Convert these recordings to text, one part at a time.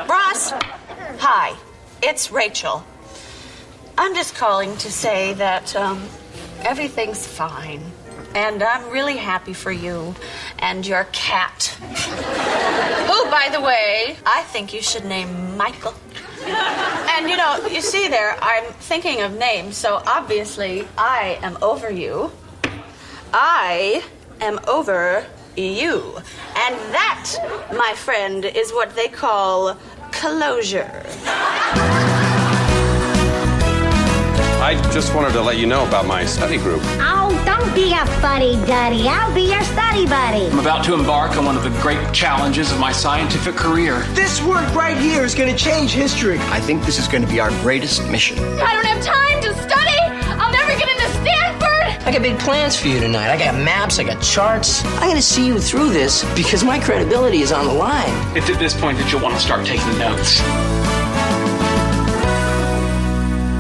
Ross, hi, it's Rachel. I'm just calling to say that everything's fine. And I'm really happy for you and your cat. Who, by the way, I think you should name Michael. And, you see there, I'm thinking of names, so obviously I am over you. I am over you. And that, my friend, is what they call closure. I just wanted to let you know about my study group. Oh, don't be a fuddy-duddy. I'll be your study buddy. I'm about to embark on one of the great challenges of my scientific career. This work right here is going to change history. I think this is going to be our greatest mission. I don't have time to study. I'll never get into Stanford. I got big plans for you tonight. I got maps, I got charts. I'm going to see you through this because my credibility is on the line. It's at this point that you'll want to start taking notes.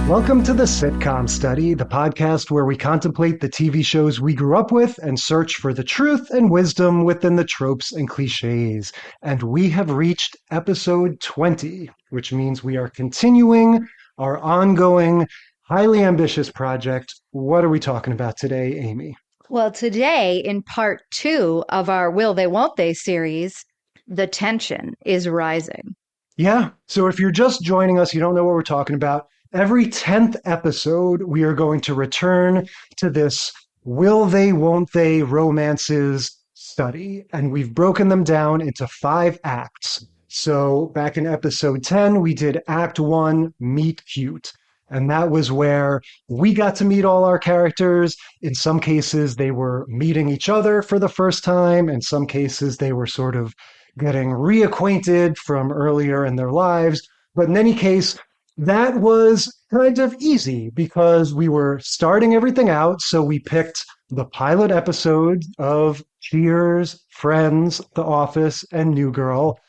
Welcome to the Sitcom Study, the podcast where we contemplate the TV shows we grew up with and search for the truth and wisdom within the tropes and cliches. And we have reached episode 20, which means we are continuing our ongoing, highly ambitious project. What are we talking about today, Amy? Well, today, in part 2 of our Will They, Won't They series, the tension is rising. Yeah, so if you're just joining us, you don't know what we're talking about. Every 10th episode, we are going to return to this Will They, Won't They romances study. And we've broken them down into 5 acts. So back in episode 10, we did Act 1, Meet Cute. And that was where we got to meet all our characters. In some cases, they were meeting each other for the first time. In some cases, they were sort of getting reacquainted from earlier in their lives. But in any case, that was kind of easy because we were starting everything out. So we picked the pilot episode of Cheers, Friends, The Office, and New Girl.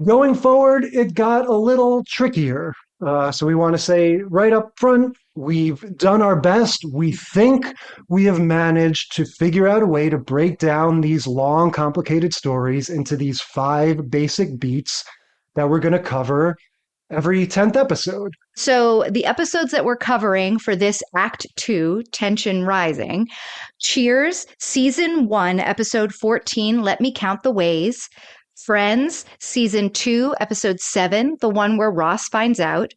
Going forward, it got a little trickier. So we want to say right up front, we've done our best. We think we have managed to figure out a way to break down these long, complicated stories into these 5 basic beats that we're going to cover every 10th episode. So the episodes that we're covering for this Act 2, Tension Rising, Cheers, Season 1, Episode 14, Let Me Count the Ways, Friends, Season 2, Episode 7, the one where Ross finds out,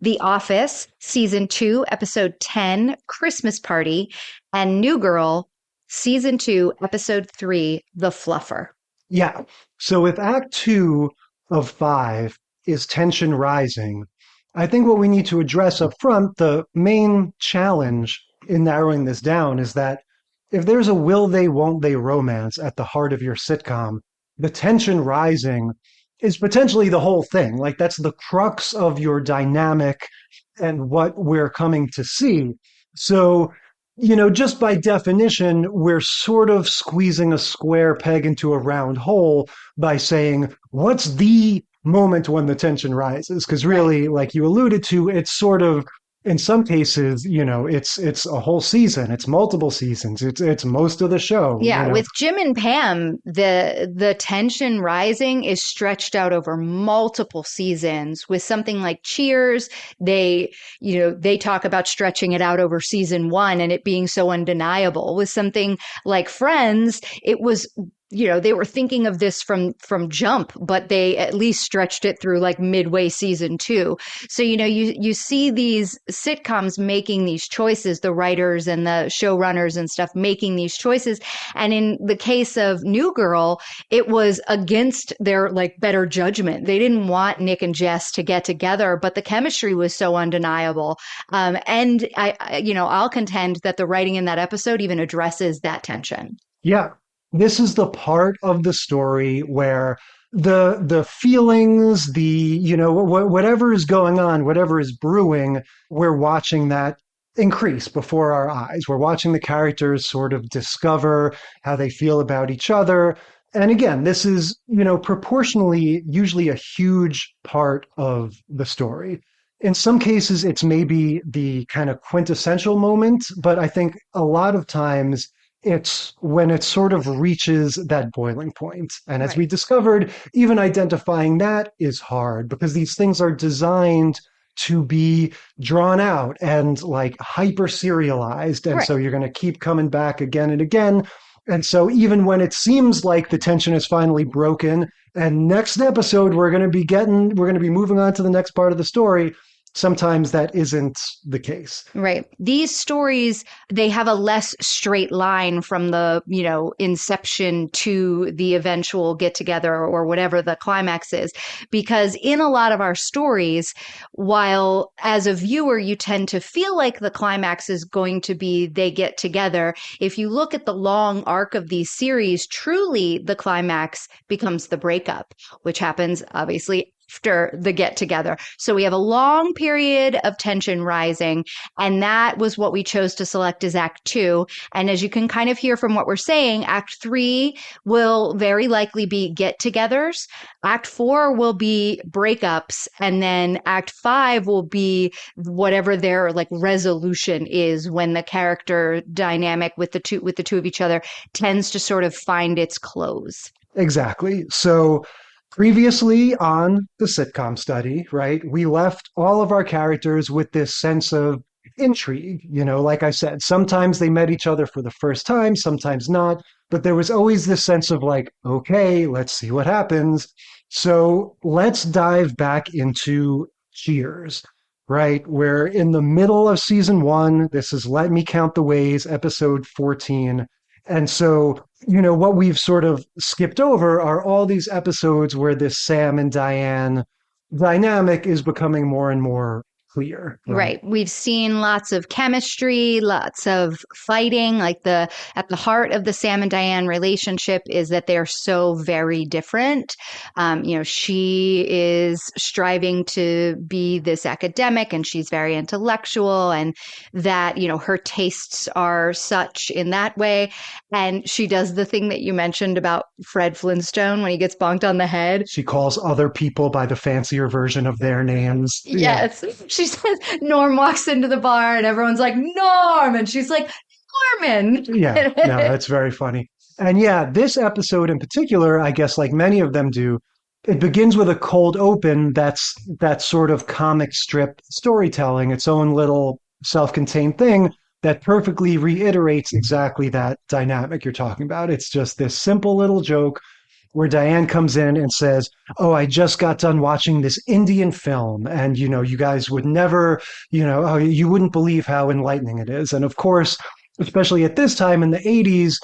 The Office, Season 2, Episode 10, Christmas Party, and New Girl, Season 2, Episode 3, The Fluffer. Yeah. So if Act 2 of 5 is tension rising, I think what we need to address up front, the main challenge in narrowing this down is that if there's a will they, won't they romance at the heart of your sitcom, the tension rising is potentially the whole thing. Like that's the crux of your dynamic and what we're coming to see. So, just by definition, we're sort of squeezing a square peg into a round hole by saying, what's the moment when the tension rises? Because really, like you alluded to, it's sort of, in some cases, it's a whole season, it's multiple seasons, it's most of the show. Yeah, with Jim and Pam, the tension rising is stretched out over multiple seasons. With something like Cheers, they talk about stretching it out over season 1 and it being so undeniable. With something like Friends, it was they were thinking of this from jump, but they at least stretched it through like midway season 2. So, you see these sitcoms making these choices, the writers and the showrunners and stuff making these choices. And in the case of New Girl, it was against their like better judgment. They didn't want Nick and Jess to get together, but the chemistry was so undeniable. And I'll contend that the writing in that episode even addresses that tension. Yeah. This is the part of the story where the feelings, whatever is going on, whatever is brewing, we're watching that increase before our eyes. We're watching the characters sort of discover how they feel about each other. And again, this is, proportionally usually a huge part of the story. In some cases, it's maybe the kind of quintessential moment, but I think a lot of times it's when it sort of reaches that boiling point. And as Right. we discovered, even identifying that is hard because these things are designed to be drawn out and like hyper serialized. And Right. so you're going to keep coming back again and again. And so even when it seems like the tension is finally broken, and next episode we're going to be moving on to the next part of the story, sometimes that isn't the case. Right. These stories, they have a less straight line from the, inception to the eventual get together or whatever the climax is. Because in a lot of our stories, while as a viewer, you tend to feel like the climax is going to be they get together, if you look at the long arc of these series, truly the climax becomes the breakup, which happens obviously after the get together. So we have a long period of tension rising, and that was what we chose to select as Act 2. And as you can kind of hear from what we're saying, Act 3 will very likely be get togethers. Act 4 will be breakups, and then Act 5 will be whatever their like resolution is when the character dynamic with the two of each other tends to sort of find its close. Exactly. So previously on the sitcom study, right, we left all of our characters with this sense of intrigue. Like I said, sometimes they met each other for the first time, sometimes not, but there was always this sense of like, okay, let's see what happens. So let's dive back into Cheers, right? We're in the middle of season 1. This is Let Me Count the Ways, episode 14. And so, what we've sort of skipped over are all these episodes where this Sam and Diane dynamic is becoming more and more clear. Right. We've seen lots of chemistry, lots of fighting. Like at the heart of the Sam and Diane relationship is that they're so very different. She is striving to be this academic and she's very intellectual, and that, her tastes are such in that way. And she does the thing that you mentioned about Fred Flintstone when he gets bonked on the head. She calls other people by the fancier version of their names. Yes. Yeah. She says, Norm walks into the bar and everyone's like, Norm. And she's like, Norman. Yeah, no, that's very funny. And yeah, this episode in particular, I guess like many of them do, it begins with a cold open that's that sort of comic strip storytelling, its own little self-contained thing that perfectly reiterates exactly that dynamic you're talking about. It's just this simple little joke where Diane comes in and says, oh, I just got done watching this Indian film. And, you guys would never, you wouldn't believe how enlightening it is. And of course, especially at this time in the 80s,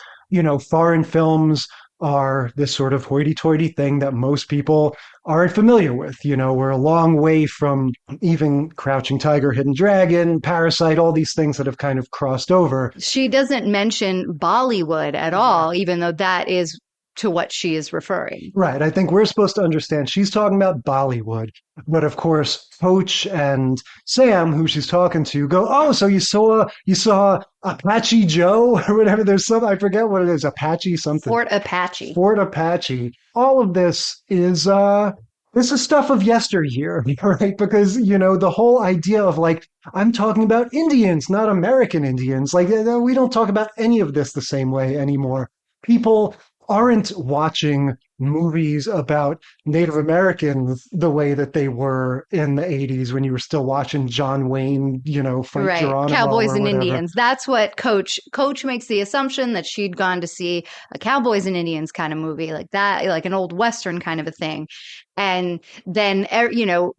foreign films are this sort of hoity-toity thing that most people aren't familiar with. We're a long way from even Crouching Tiger, Hidden Dragon, Parasite, all these things that have kind of crossed over. She doesn't mention Bollywood at all, even though that is to what she is referring. Right. I think we're supposed to understand she's talking about Bollywood. But of course, Coach and Sam, who she's talking to, go, oh, so you saw Apache Joe or whatever. There's some, I forget what it is, Apache something. Fort Apache. Fort Apache. All of this is stuff of yesteryear, right? Because, the whole idea of like, I'm talking about Indians, not American Indians. Like, we don't talk about any of this the same way anymore. People aren't watching movies about Native Americans the way that they were in the 80s when you were still watching John Wayne, fight right. Geronimo. Cowboys and Indians. That's what Coach makes the assumption that she'd gone to see a Cowboys and Indians kind of movie like that, like an old Western kind of a thing. And then,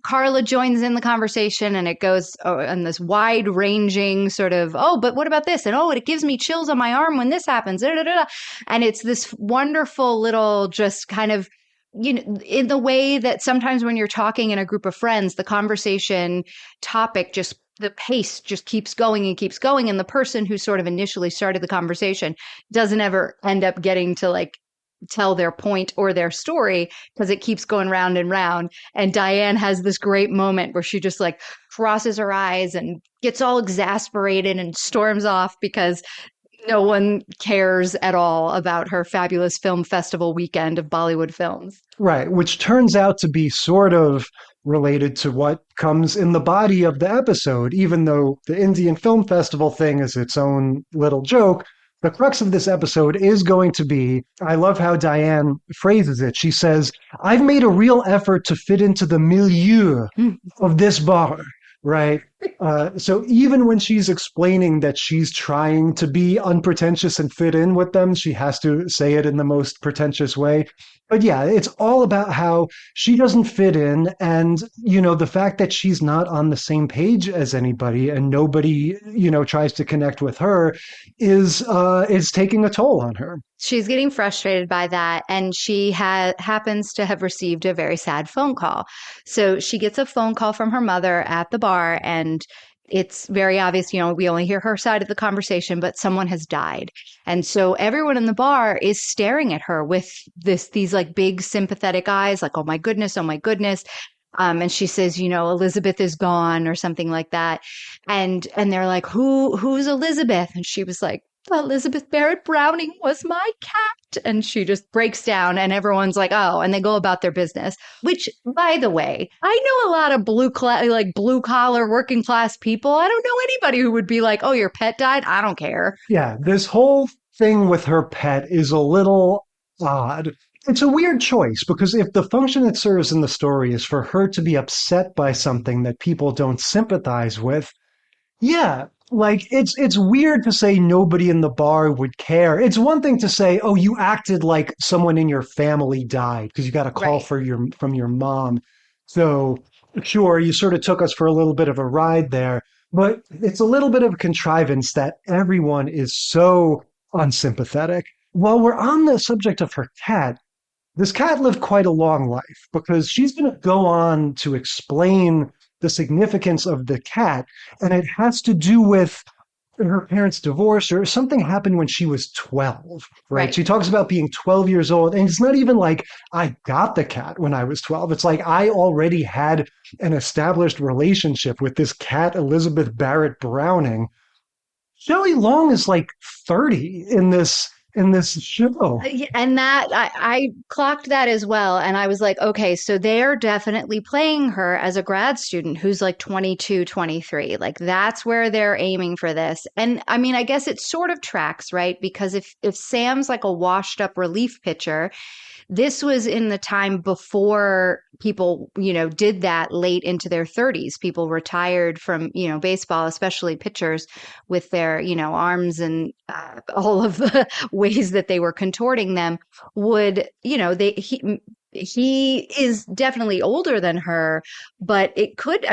Carla joins in the conversation and it goes on this wide ranging sort of, oh, but what about this? And oh, it gives me chills on my arm when this happens. And it's this wonderful little just kind of, in the way that sometimes when you're talking in a group of friends, the conversation topic the pace just keeps going and keeps going. And the person who sort of initially started the conversation doesn't ever end up getting to like tell their point or their story because it keeps going round and round. And Diane has this great moment where she just like crosses her eyes and gets all exasperated and storms off because no one cares at all about her fabulous film festival weekend of Bollywood films. Right, which turns out to be sort of related to what comes in the body of the episode, even though the Indian Film Festival thing is its own little joke. the crux of this episode is going to be, I love how Diane phrases it. She says, I've made a real effort to fit into the milieu of this bar, right? So even when she's explaining that she's trying to be unpretentious and fit in with them, she has to say it in the most pretentious way. But yeah, it's all about how she doesn't fit in. And, the fact that she's not on the same page as anybody and nobody, tries to connect with her is taking a toll on her. She's getting frustrated by that, and she happens to have received a very sad phone call. So she gets a phone call from her mother at the bar, and it's very obvious, we only hear her side of the conversation, but someone has died. And so everyone in the bar is staring at her with these like big sympathetic eyes, like, oh my goodness, oh my goodness. And she says, Elizabeth is gone or something like that. And they're like, who's Elizabeth? And she was like, Elizabeth Barrett Browning was my cat. And she just breaks down and everyone's like, oh, and they go about their business, which, by the way, I know a lot of blue collar working class people. I don't know anybody who would be like, oh, your pet died. I don't care. Yeah. This whole thing with her pet is a little odd. It's a weird choice because if the function it serves in the story is for her to be upset by something that people don't sympathize with, yeah, like it's weird to say nobody in the bar would care. It's one thing to say, oh, you acted like someone in your family died because you got a call from your mom. So sure, you sort of took us for a little bit of a ride there, but it's a little bit of a contrivance that everyone is so unsympathetic. While we're on the subject of her cat, this cat lived quite a long life because she's going to go on to explain the significance of the cat, and it has to do with her parents' divorce or something happened when she was 12, right? She talks about being 12 years old, and it's not even like I got the cat when I was 12. It's like I already had an established relationship with this cat, Elizabeth Barrett Browning. Shelley Long is like 30 in this show. And that I clocked that as well. And I was like, okay, so they're definitely playing her as a grad student who's like 22, 23. Like that's where they're aiming for this. And I mean, I guess it sort of tracks, right? Because if Sam's like a washed up relief pitcher, this was in the time before people, did that late into their 30s. People retired from, baseball, especially pitchers with their, arms and all of the ways that they were contorting them would, he is definitely older than her, but it could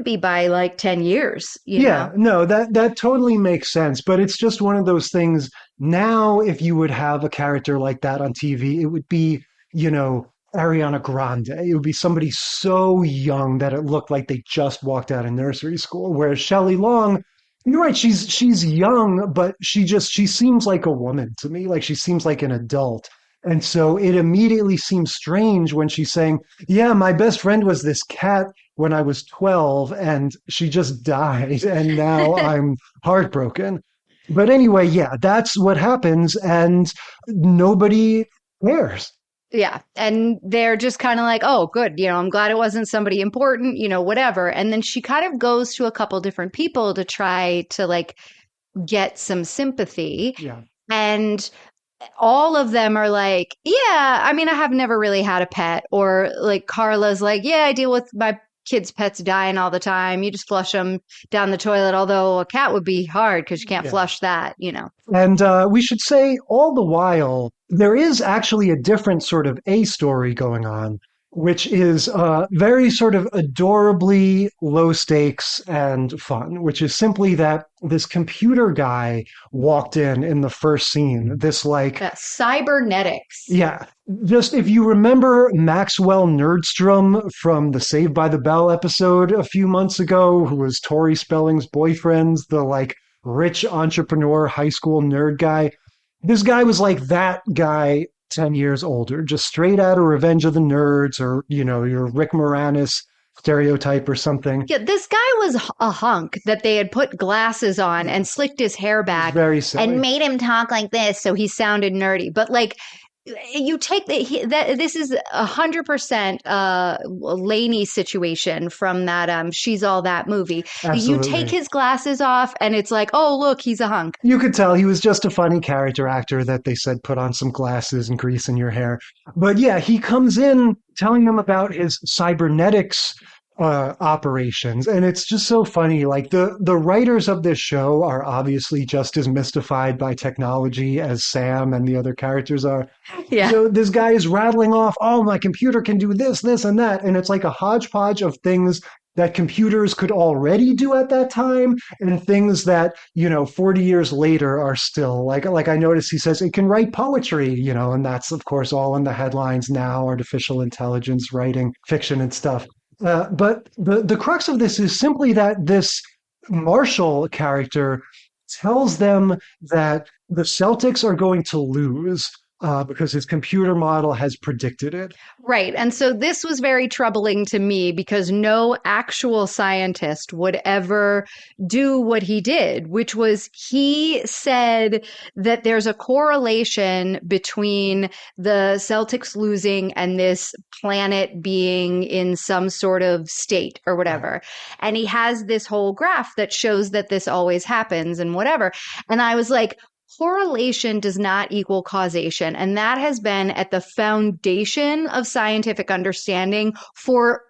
be by like 10 years. No, that totally makes sense. But it's just one of those things. Now, if you would have a character like that on TV, it would be, Ariana Grande. It would be somebody so young that it looked like they just walked out of nursery school. Whereas Shelley Long, you're right, she's young, but she seems like a woman to me. Like she seems like an adult. And so it immediately seems strange when she's saying, yeah, my best friend was this cat when I was 12 and she just died and now I'm heartbroken. But anyway, yeah, that's what happens and nobody cares. Yeah. And they're just kind of like, oh, good. I'm glad it wasn't somebody important, whatever. And then she kind of goes to a couple different people to try to like get some sympathy. Yeah. And all of them are like, yeah, I mean, I have never really had a pet. Or like Carla's like, yeah, I deal with my kids' pets dying all the time. You just flush them down the toilet. Although a cat would be hard because you can't flush that, And we should say all the while, there is actually a different sort of A story going on, which is very sort of adorably low stakes and fun, which is simply that this computer guy walked in the first scene, this like cybernetics. Yeah. Just if you remember Maxwell Nerdstrom from the Saved by the Bell episode a few months ago, who was Tori Spelling's boyfriend, the like rich entrepreneur high school nerd guy. This guy was like that guy 10 years older, just straight out of Revenge of the Nerds or, your Rick Moranis stereotype or something. Yeah, this guy was a hunk that they had put glasses on and slicked his hair back very silly. And made him talk like this so he sounded nerdy. But like you take this is 100% Laney situation from that She's All That movie. You Absolutely. take his glasses off and it's like, oh, look, he's a hunk. You could tell he was just a funny character actor that they said put on some glasses and grease in your hair. But yeah, he comes in telling them about his cybernetics operations, and it's just so funny. Like the writers of this show are obviously just as mystified by technology as Sam and the other characters are. Yeah. So this guy is rattling off, oh, my computer can do this, and that, and it's like a hodgepodge of things that computers could already do at that time, and things that 40 years later are still like I noticed he says it can write poetry, and that's of course all in the headlines now, artificial intelligence writing fiction and stuff. But the crux of this is simply that this Marshall character tells them that the Celtics are going to lose because his computer model has predicted it. Right. And so this was very troubling to me because no actual scientist would ever do what he did, which was he said that there's a correlation between the Celtics losing and this planet being in some sort of state or whatever. And he has this whole graph that shows that this always happens and whatever. And I was like, correlation does not equal causation. And that has been at the foundation of scientific understanding for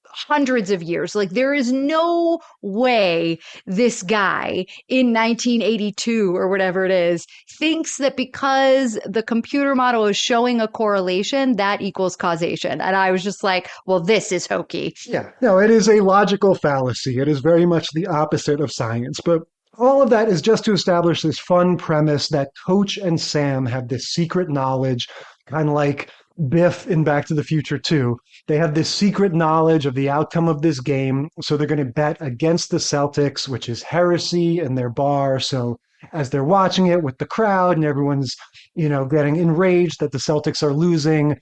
hundreds of years. Like, there is no way this guy in 1982 or whatever it is thinks that because the computer model is showing a correlation, that equals causation. And I was just like, well, this is hokey. Yeah, no, it is a logical fallacy. It is very much the opposite of science. But all of that is just to establish this fun premise that Coach and Sam have this secret knowledge, kind of like Biff in Back to the Future 2. They have this secret knowledge of the outcome of this game, so they're going to bet against the Celtics, which is heresy in their bar. So as they're watching it with the crowd and everyone's, getting enraged that the Celtics are losing,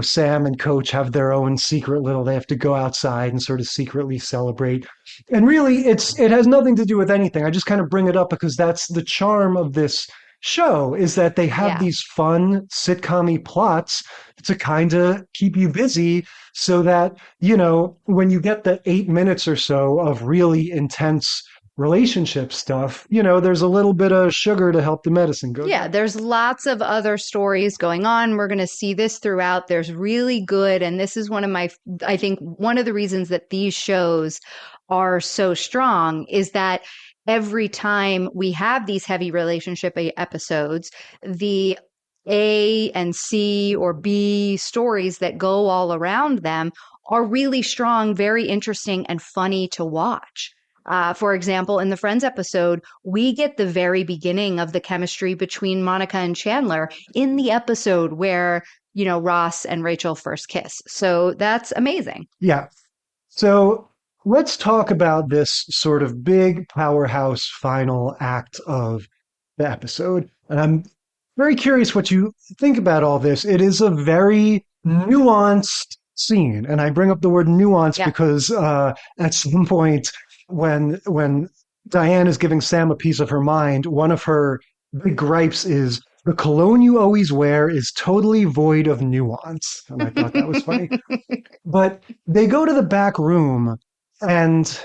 Sam and Coach have their own secret they have to go outside and sort of secretly celebrate. And really, it has nothing to do with anything. I just kind of bring it up because that's the charm of this show, is that they have these fun sitcom-y plots to kind of keep you busy so that, when you get the 8 minutes or so of really intense relationship stuff, there's a little bit of sugar to help the medicine go. Yeah, there's lots of other stories going on. We're going to see this throughout. There's really good, and this is I think one of the reasons that these shows are so strong is that every time we have these heavy relationship episodes, the A and C or B stories that go all around them are really strong, very interesting, and funny to watch. For example, in the Friends episode, we get the very beginning of the chemistry between Monica and Chandler in the episode where, Ross and Rachel first kiss. So that's amazing. Yeah. So let's talk about this sort of big powerhouse final act of the episode. And I'm very curious what you think about all this. It is a very nuanced scene. And I bring up the word nuance because at some point, when Diane is giving Sam a piece of her mind, one of her big gripes is the cologne you always wear is totally void of nuance. And I thought that was funny. But they go to the back room, and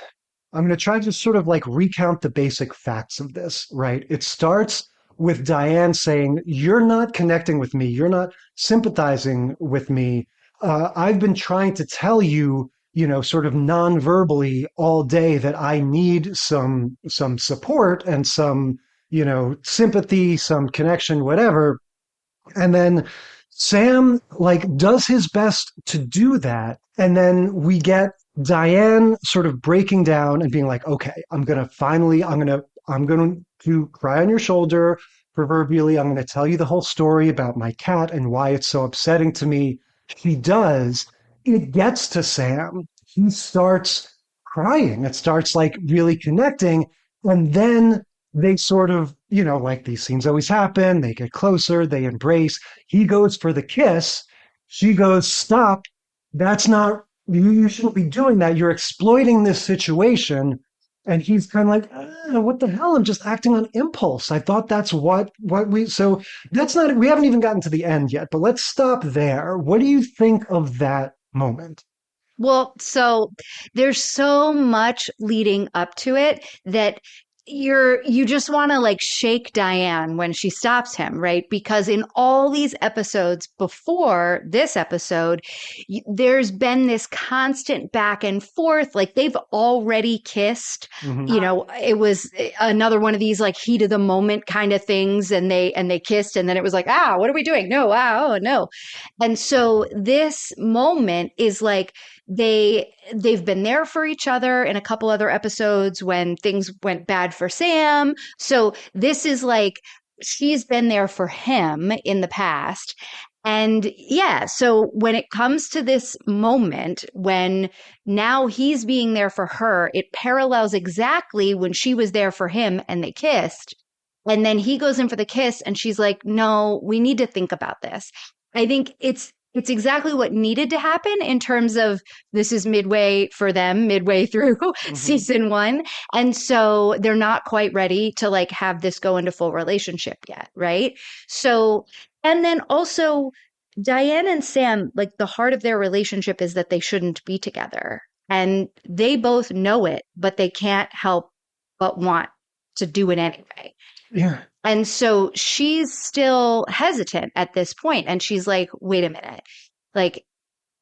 I'm going to try to sort of like recount the basic facts of this, right? It starts with Diane saying, you're not connecting with me. You're not sympathizing with me. I've been trying to tell you, sort of non-verbally all day that I need some support and some, sympathy, some connection, whatever. And then Sam does his best to do that. And then we get Diane sort of breaking down and being like, okay, I'm going to cry on your shoulder. Proverbially, I'm going to tell you the whole story about my cat and why it's so upsetting to me. She does. It gets to Sam. He starts crying. It starts really connecting. And then they sort of, these scenes always happen. They get closer. They embrace. He goes for the kiss. She goes, stop. That's not, you shouldn't be doing that. You're exploiting this situation. And he's kind of like, what the hell? I'm just acting on impulse. I thought that's so that's not, we haven't even gotten to the end yet, but let's stop there. What do you think of that moment? Well, so there's so much leading up to it that you just want to like shake Diane when she stops him, right? Because in all these episodes before this episode, there's been this constant back and forth. Like they've already kissed. You know, it was another one of these like heat of the moment kind of things, and they kissed, and then it was like, what are we doing? No, oh no. And so this moment is like they've been there for each other in a couple other episodes when things went bad for Sam. So this is like she's been there for him in the past. And yeah, so when it comes to this moment when now he's being there for her, it parallels exactly when she was there for him and they kissed. And then he goes in for the kiss and she's like, no, we need to think about this. I think it's exactly what needed to happen in terms of this is midway for them, midway through season 1. And so they're not quite ready to like have this go into full relationship yet. Right. So, and then also Diane and Sam, like the heart of their relationship is that they shouldn't be together, and they both know it, but they can't help but want to do it anyway. Yeah. And so she's still hesitant at this point. And she's like, wait a minute, like,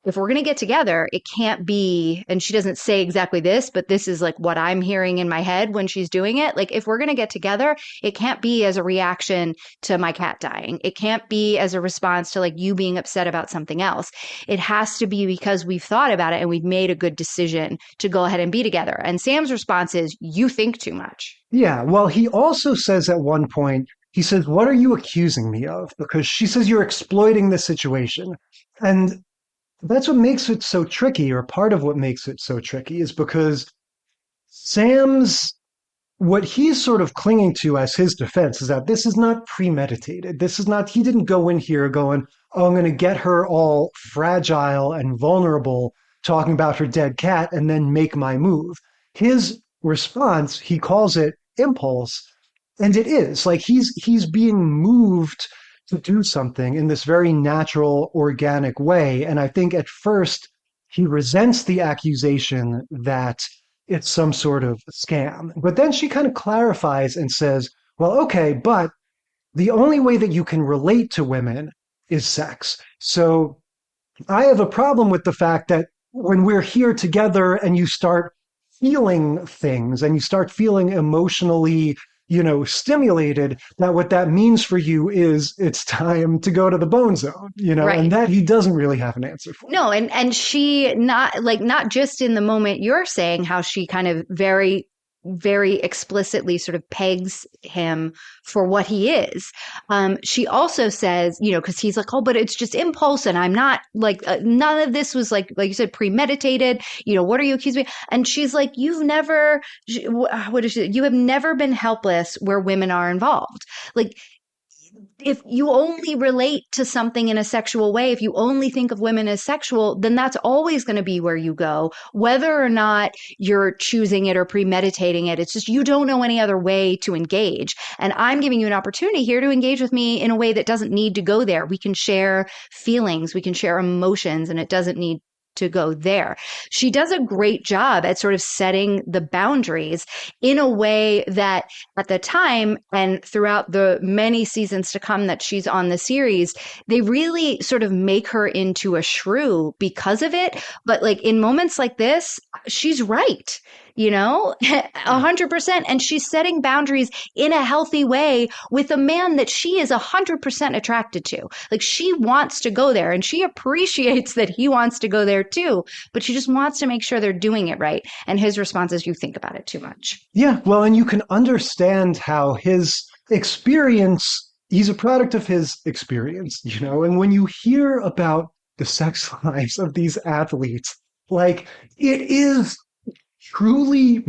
if we're going to get together, it can't be, and she doesn't say exactly this, but this is like what I'm hearing in my head when she's doing it. Like, if we're going to get together, it can't be as a reaction to my cat dying. It can't be as a response to like you being upset about something else. It has to be because we've thought about it and we've made a good decision to go ahead and be together. And Sam's response is, you think too much. Yeah. Well, he also says at one point, he says, what are you accusing me of? Because she says you're exploiting the situation. And that's what makes it so tricky, or part of what makes it so tricky, is because what he's sort of clinging to as his defense is that this is not premeditated. This is not, he didn't go in here going, oh, I'm going to get her all fragile and vulnerable, talking about her dead cat, and then make my move. His response, he calls it impulse. And it is like he's being moved to do something in this very natural, organic way. And I think at first he resents the accusation that it's some sort of scam. But then she kind of clarifies and says, well, okay, but the only way that you can relate to women is sex. So I have a problem with the fact that when we're here together and you start feeling things and you start feeling emotionally stimulated, that what that means for you is it's time to go to the bone zone, right. And that he doesn't really have an answer for. No, and she not just in the moment you're saying how she kind of very, very explicitly sort of pegs him for what he is. She also says, because he's like, oh, but it's just impulse. And I'm not like, none of this was like you said, premeditated. What are you accusing me? And she's like, you have never been helpless where women are involved. Like, if you only relate to something in a sexual way, if you only think of women as sexual, then that's always going to be where you go, whether or not you're choosing it or premeditating it. It's just you don't know any other way to engage. And I'm giving you an opportunity here to engage with me in a way that doesn't need to go there. We can share feelings, we can share emotions, and it doesn't need to go there. She does a great job at sort of setting the boundaries in a way that at the time and throughout the many seasons to come that she's on the series, they really sort of make her into a shrew because of it. But like in moments like this, she's right. 100%. And she's setting boundaries in a healthy way with a man that she is 100% attracted to. Like she wants to go there and she appreciates that he wants to go there too, but she just wants to make sure they're doing it right. And his response is, you think about it too much. Yeah. Well, and you can understand how his experience, he's a product of his experience, and when you hear about the sex lives of these athletes, like it is truly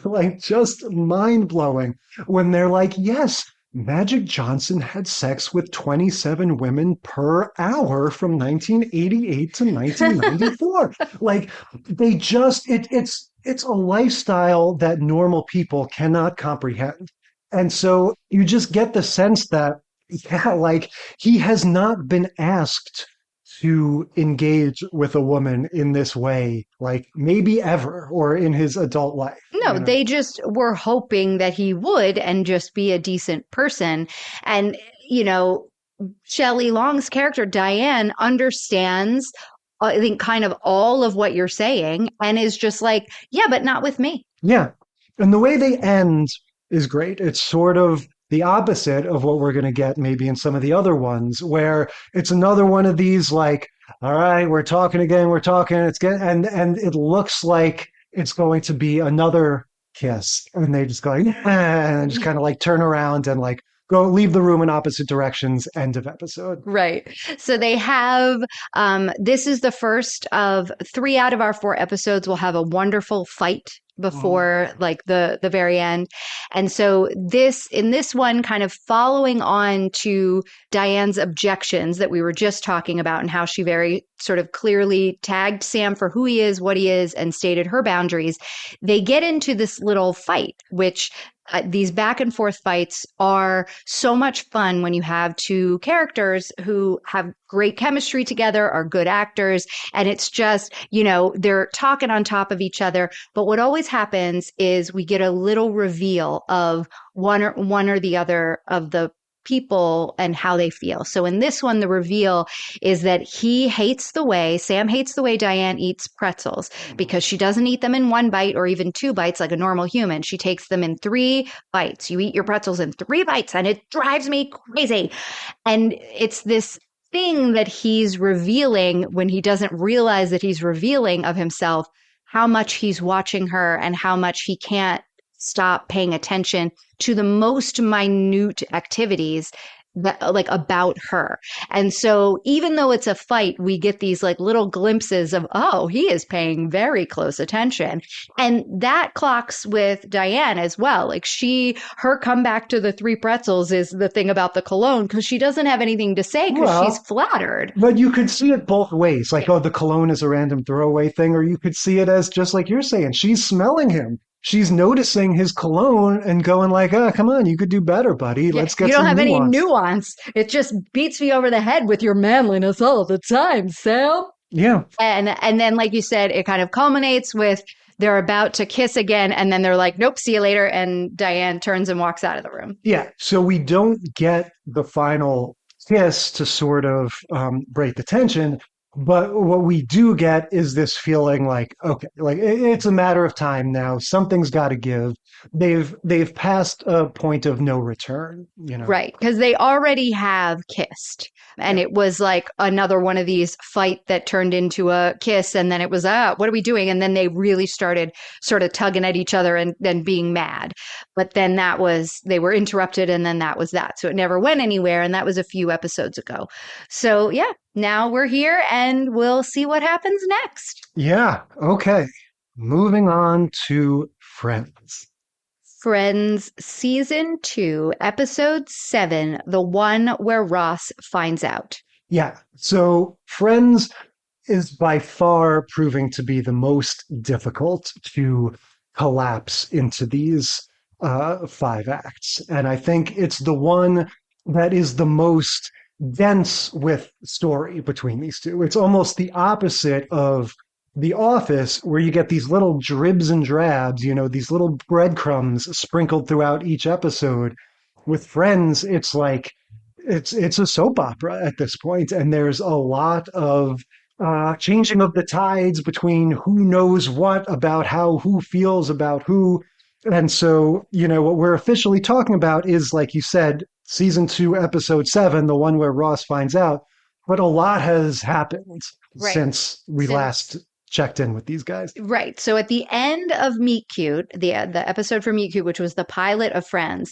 like just mind-blowing when they're like, yes, Magic Johnson had sex with 27 women per hour from 1988 to 1994. Like they just it's a lifestyle that normal people cannot comprehend. And so you just get the sense that yeah, like he has not been asked to engage with a woman in this way, like maybe ever or in his adult life. No, they just were hoping that he would and just be a decent person. And, Shelley Long's character, Diane, understands, I think, kind of all of what you're saying and is just like, yeah, but not with me. Yeah. And the way they end is great. It's sort of the opposite of what we're going to get maybe in some of the other ones, where it's another one of these like, all right, we're talking again, we're talking, it's getting, and it looks like it's going to be another kiss. And they just go, and just kind of like turn around and like go leave the room in opposite directions, end of episode. Right. So they have, this is the first of 3 out of our 4 episodes will have a wonderful fight before like the very end. And so in this one, kind of following on to Diane's objections that we were just talking about and how she very sort of clearly tagged Sam for who he is, what he is, and stated her boundaries, they get into this little fight, which these back and forth fights are so much fun when you have 2 characters who have great chemistry together, are good actors, and it's just, they're talking on top of each other. But what always happens is we get a little reveal of one or the other of the people and how they feel. So in this one, the reveal is that Sam hates the way Diane eats pretzels because she doesn't eat them in 1 bite or even 2 bites like a normal human. She takes them in 3 bites. You eat your pretzels in 3 bites and it drives me crazy. And it's this thing that he's revealing when he doesn't realize that he's revealing of himself, how much he's watching her and how much he can't stop paying attention to the most minute activities that like about her. And so even though it's a fight, we get these like little glimpses of, oh, he is paying very close attention. And that clocks with Diane as well. Like her comeback to the 3 pretzels is the thing about the cologne because she doesn't have anything to say because she's flattered. But you could see it both ways. Like, oh, the cologne is a random throwaway thing, or you could see it as just like you're saying, she's smelling him. She's noticing his cologne and going like, oh, come on, you could do better, buddy. Let's get some nuance. You don't have any nuance. It just beats me over the head with your manliness all the time, Sam. Yeah. And then, like you said, it kind of culminates with they're about to kiss again. And then they're like, nope, see you later. And Diane turns and walks out of the room. Yeah. So we don't get the final kiss to sort of break the tension. But what we do get is this feeling like, okay, like it's a matter of time now. Something's got to give. They've passed a point of no return, Right, because they already have kissed. And it was like another one of these fight that turned into a kiss. And then it was, what are we doing? And then they really started sort of tugging at each other and then being mad. But then they were interrupted and then that was that. So it never went anywhere. And that was a few episodes ago. So yeah, now we're here and we'll see what happens next. Yeah. Okay. Moving on to Friends. Friends Season 2, Episode 7, the one where Ross finds out. Yeah. So Friends is by far proving to be the most difficult to collapse into these 5 acts. And I think it's the one that is the most dense with story between these 2. It's almost the opposite of The Office, where you get these little dribs and drabs, these little breadcrumbs sprinkled throughout each episode. With Friends, it's like it's a soap opera at this point, and there's a lot of changing of the tides between who knows what about how who feels about who. And so, what we're officially talking about is, like you said, Season 2, Episode 7, the one where Ross finds out. But a lot has happened since we last checked in with these guys. Right. So at the end of Meet Cute, the episode for Meet Cute, which was the pilot of Friends,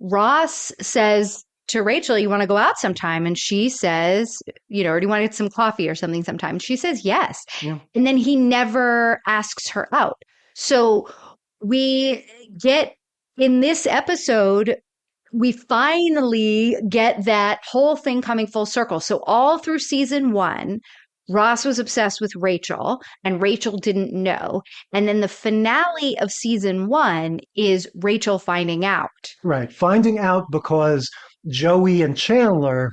Ross says to Rachel, you want to go out sometime? And she says, or do you want to get some coffee or something sometime? And she says yes. Yeah. And then he never asks her out. So we get in this episode we finally get that whole thing coming full circle. So all through season 1, Ross was obsessed with Rachel and Rachel didn't know. And then the finale of season 1 is Rachel finding out. Right. Finding out because Joey and Chandler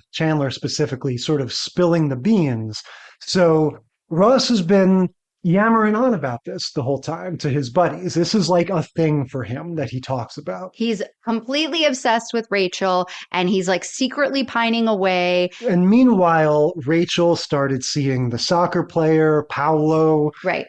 specifically, sort of spilling the beans. So Ross has been yammering on about this the whole time to his buddies. This is like a thing for him that he talks about. He's completely obsessed with Rachel and he's like secretly pining away. And meanwhile, Rachel started seeing the soccer player, Paolo. Right.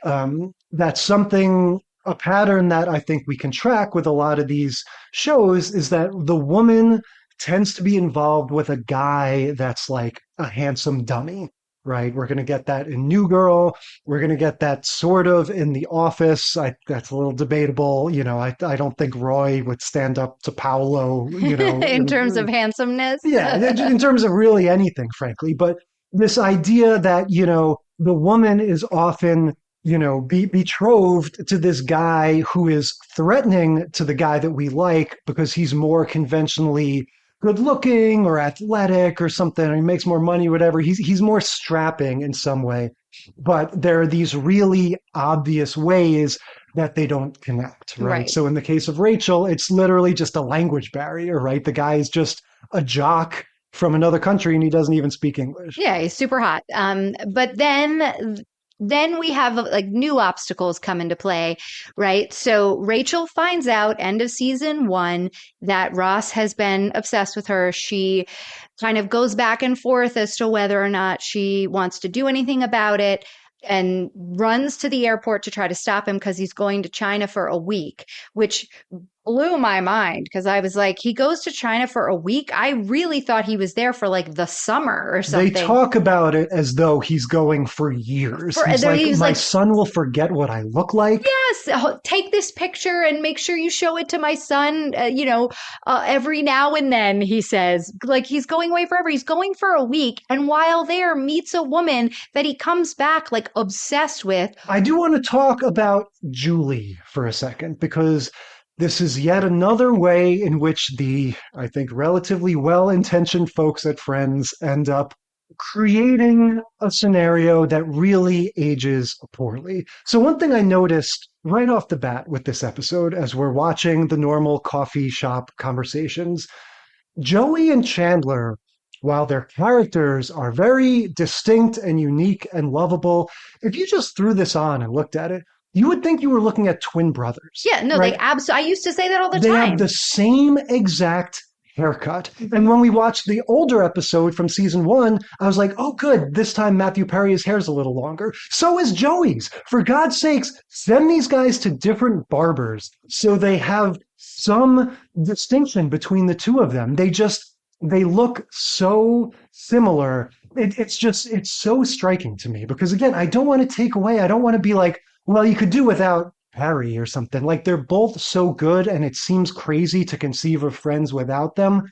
That's something, a pattern that I think we can track with a lot of these shows is that the woman tends to be involved with a guy that's like a handsome dummy. Right. We're going to get that in New Girl. We're going to get that sort of in The Office. That's a little debatable. I don't think Roy would stand up to Paolo, in terms of handsomeness. Yeah. In terms of really anything, frankly. But this idea that, the woman is often, betrothed to this guy who is threatening to the guy that we like because he's more conventionally good looking or athletic or something, or he makes more money, whatever. He's more strapping in some way. But there are these really obvious ways that they don't connect, right? So in the case of Rachel, it's literally just a language barrier, right? The guy is just a jock from another country and he doesn't even speak English. Yeah, he's super hot. But then we have like new obstacles come into play, right? So Rachel finds out end of season 1 that Ross has been obsessed with her. She kind of goes back and forth as to whether or not she wants to do anything about it and runs to the airport to try to stop him because he's going to China for a week, which blew my mind because I was like, he goes to China for a week? I really thought he was there for like the summer or something. They talk about it as though he's going for years. He's like, my son will forget what I look like. Yes, take this picture and make sure you show it to my son, every now and then, he says. Like he's going away forever. He's going for a week. And while there, meets a woman that he comes back like obsessed with. I do want to talk about Julie for a second because this is yet another way in which the, I think, relatively well-intentioned folks at Friends end up creating a scenario that really ages poorly. So one thing I noticed right off the bat with this episode, as we're watching the normal coffee shop conversations, Joey and Chandler, while their characters are very distinct and unique and lovable, if you just threw this on and looked at it, you would think you were looking at twin brothers. Yeah, no, right? they absolutely. I used to say that all the time. They have the same exact haircut. And when we watched the older episode from season 1, I was like, oh, good. This time Matthew Perry's hair's a little longer. So is Joey's. For God's sakes, send these guys to different barbers so they have some distinction between the two of them. They look so similar. It's so striking to me because, again, I don't want to take away. I don't want to be like, well, you could do without Harry or something. Like they're both so good and it seems crazy to conceive of Friends without them.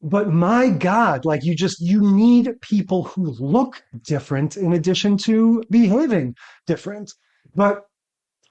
But my God, like you need people who look different in addition to behaving different. But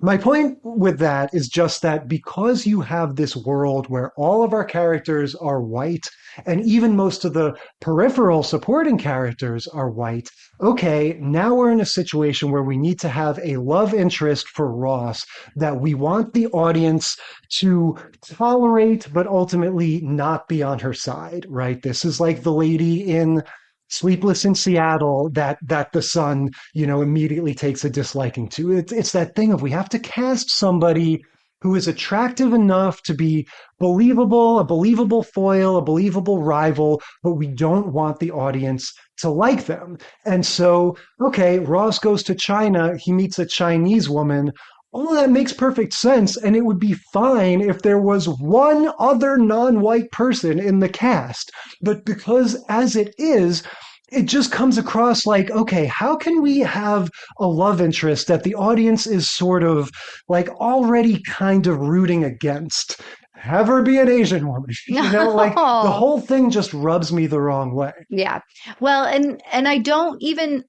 my point with that is just that because you have this world where all of our characters are white and even most of the peripheral supporting characters are white, okay, now we're in a situation where we need to have a love interest for Ross that we want the audience to tolerate, but ultimately not be on her side, right? This is like the lady in Sleepless in Seattle that the son, immediately takes a disliking to. It's that thing of we have to cast somebody who is attractive enough to be believable, a believable foil, a believable rival, but we don't want the audience to like them. And so, okay, Ross goes to China, he meets a Chinese woman. All of that makes perfect sense, and it would be fine if there was one other non-white person in the cast. But because as it is, it just comes across like, okay, how can we have a love interest that the audience is sort of like already kind of rooting against? Have her be an Asian woman. Like the whole thing just rubs me the wrong way. Yeah. Well, and I don't even,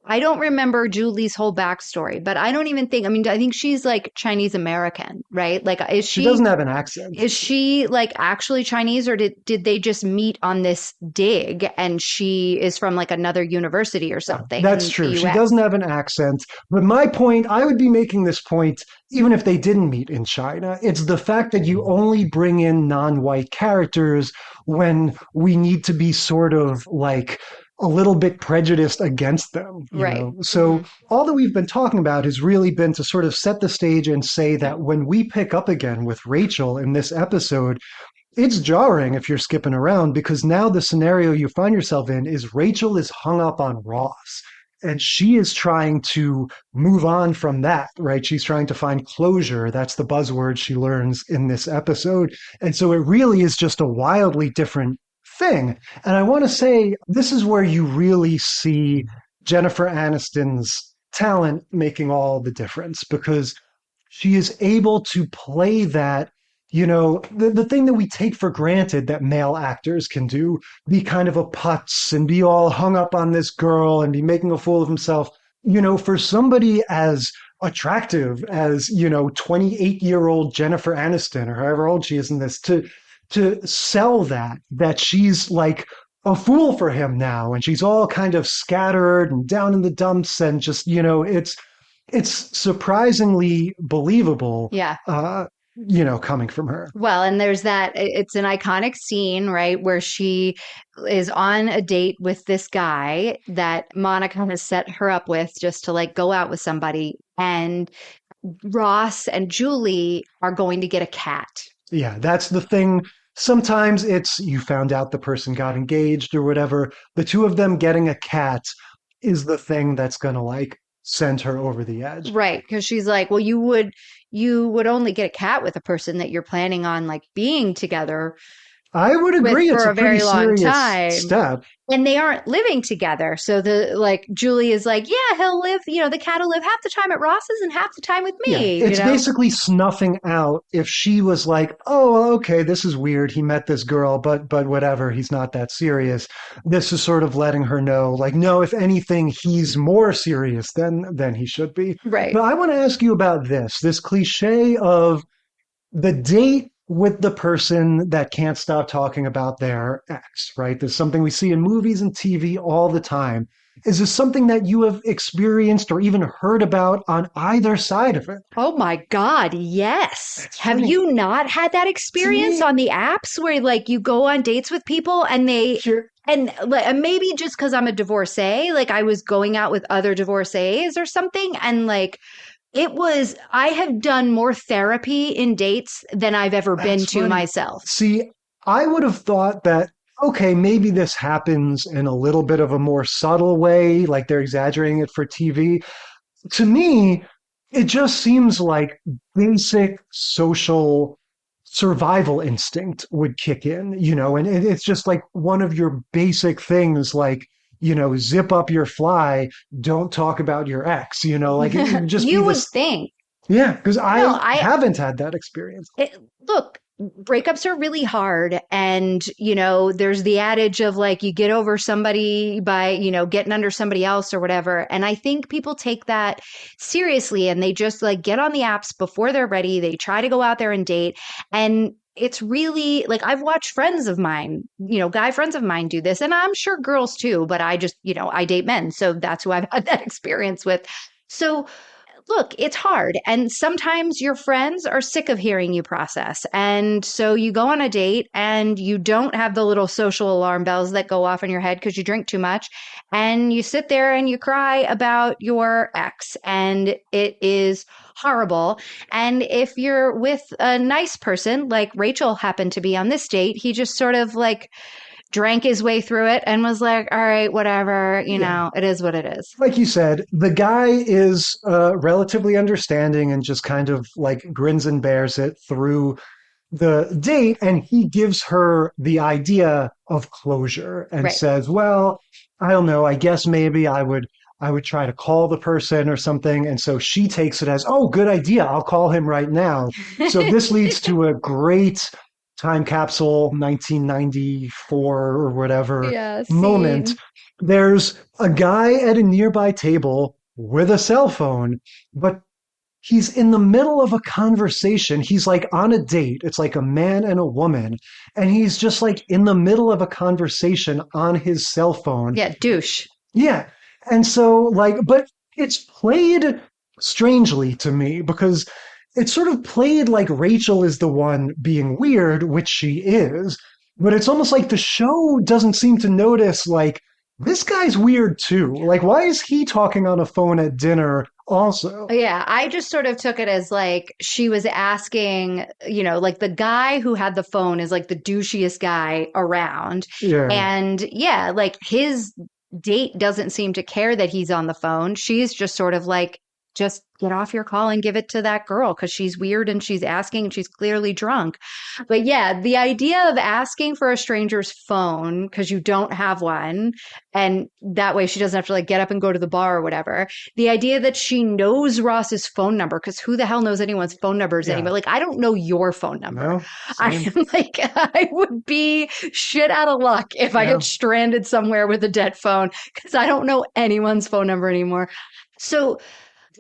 I don't remember Julie's whole backstory, but I don't even think, I think she's like Chinese American, right? Like, she doesn't have an accent. Is she like actually Chinese, or did they just meet on this dig and she is from like another university or something? That's true. She doesn't have an accent. But my point, I would be making this point even if they didn't meet in China. It's the fact that you only bring in non-white characters when we need to be sort of like a little bit prejudiced against them. You know? So all that we've been talking about has really been to sort of set the stage and say that when we pick up again with Rachel in this episode, it's jarring if you're skipping around, because now the scenario you find yourself in is Rachel is hung up on Ross. And she is trying to move on from that, right? She's trying to find closure. That's the buzzword she learns in this episode. And so it really is just a wildly different thing. And I want to say this is where you really see Jennifer Aniston's talent making all the difference, because she is able to play that, the thing that we take for granted that male actors can do, be kind of a putz and be all hung up on this girl and be making a fool of himself. For somebody as attractive as, 28-year-old Jennifer Aniston, or however old she is in this, to sell that she's like a fool for him now, and she's all kind of scattered and down in the dumps, and just, it's surprisingly believable. Yeah. Coming from her. Well, and there's it's an iconic scene, right, where she is on a date with this guy that Monica has set her up with just to like go out with somebody. And Ross and Julie are going to get a cat. Yeah, that's the thing. Sometimes it's you found out the person got engaged or whatever. The two of them getting a cat is the thing that's going to like send her over the edge. Right. Because she's like, well, you would only get a cat with a person that you're planning on like being together. I would agree. It's a very long time. Step. And they aren't living together. So Julie is like, yeah, he'll live, the cat will live half the time at Ross's and half the time with me. Yeah, it's basically snuffing out if she was like, oh, okay, this is weird. He met this girl, but whatever, he's not that serious. This is sort of letting her know, like, no, if anything, he's more serious than he should be. Right. But I want to ask you about this cliche of the date with the person that can't stop talking about their ex, right? There's something we see in movies and TV all the time. Is this something that you have experienced or even heard about on either side of it? Oh my God, yes. Have you not had that experience on the apps where like you go on dates with people and they... Sure. And maybe just because I'm a divorcee, like I was going out with other divorcees or something, and like... I have done more therapy in dates than I've ever been to myself. See, I would have thought that, okay, maybe this happens in a little bit of a more subtle way, like they're exaggerating it for TV. To me, it just seems like basic social survival instinct would kick in, and it's just like one of your basic things, like, zip up your fly, don't talk about your ex, like it would just you be would think. Yeah, because I haven't had that experience. Look, breakups are really hard. And, there's the adage of like, you get over somebody by, getting under somebody else or whatever. And I think people take that seriously and they just like get on the apps before they're ready. They try to go out there and date. And it's really like I've watched friends of mine, guy friends of mine do this, and I'm sure girls too, but I just, I date men. So that's who I've had that experience with. So look, it's hard. And sometimes your friends are sick of hearing you process. And so you go on a date and you don't have the little social alarm bells that go off in your head because you drink too much. And you sit there and you cry about your ex. And it is horrible. And if you're with a nice person, like Rachel happened to be on this date, he just sort of like drank his way through it and was like, all right, whatever, it is what it is. Like you said, the guy is relatively understanding and just kind of like grins and bears it through the date. And he gives her the idea of closure and says, well, I don't know, I guess maybe I would try to call the person or something. And so she takes it as, oh, good idea. I'll call him right now. So this leads to a great time capsule 1994 or whatever Yeah, moment. scene. There's a guy at a nearby table with a cell phone, but he's in the middle of a conversation. He's like on a date. It's like a man and a woman. And he's just like in the middle of a conversation on his cell phone. Yeah, douche. Yeah. And so, like, but it's played strangely to me because it's sort of played like Rachel is the one being weird, which she is. But it's almost like the show doesn't seem to notice, like, this guy's weird too. Like, why is he talking on a phone at dinner also? Yeah, I just sort of took it as like she was asking, like the guy who had the phone is like the douchiest guy around. Yeah. And yeah, like his date doesn't seem to care that he's on the phone. She's just sort of like, just get off your call and give it to that girl because she's weird and she's asking and she's clearly drunk. But yeah, the idea of asking for a stranger's phone because you don't have one, and that way she doesn't have to like get up and go to the bar or whatever. The idea that she knows Ross's phone number, because who the hell knows anyone's phone numbers anymore? Like, I don't know your phone number. No, I'm like, I would be shit out of luck if I get stranded somewhere with a dead phone because I don't know anyone's phone number anymore. So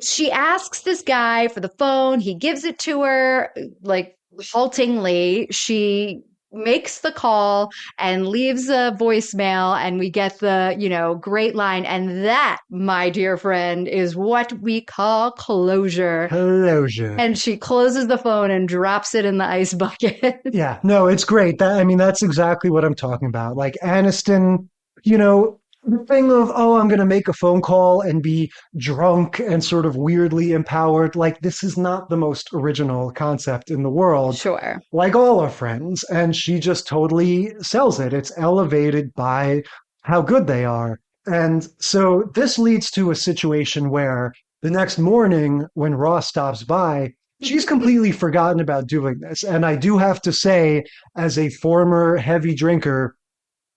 she asks this guy for the phone. He gives it to her, like haltingly. She makes the call and leaves a voicemail, and we get the, great line. And that, my dear friend, is what we call closure. Closure. And she closes the phone and drops it in the ice bucket. Yeah, no, it's great. That's exactly what I'm talking about. Like Aniston, the thing of, oh, I'm going to make a phone call and be drunk and sort of weirdly empowered. Like, this is not the most original concept in the world. Sure. Like all our friends. And she just totally sells it. It's elevated by how good they are. And so this leads to a situation where the next morning when Ross stops by, she's completely forgotten about doing this. And I do have to say, as a former heavy drinker,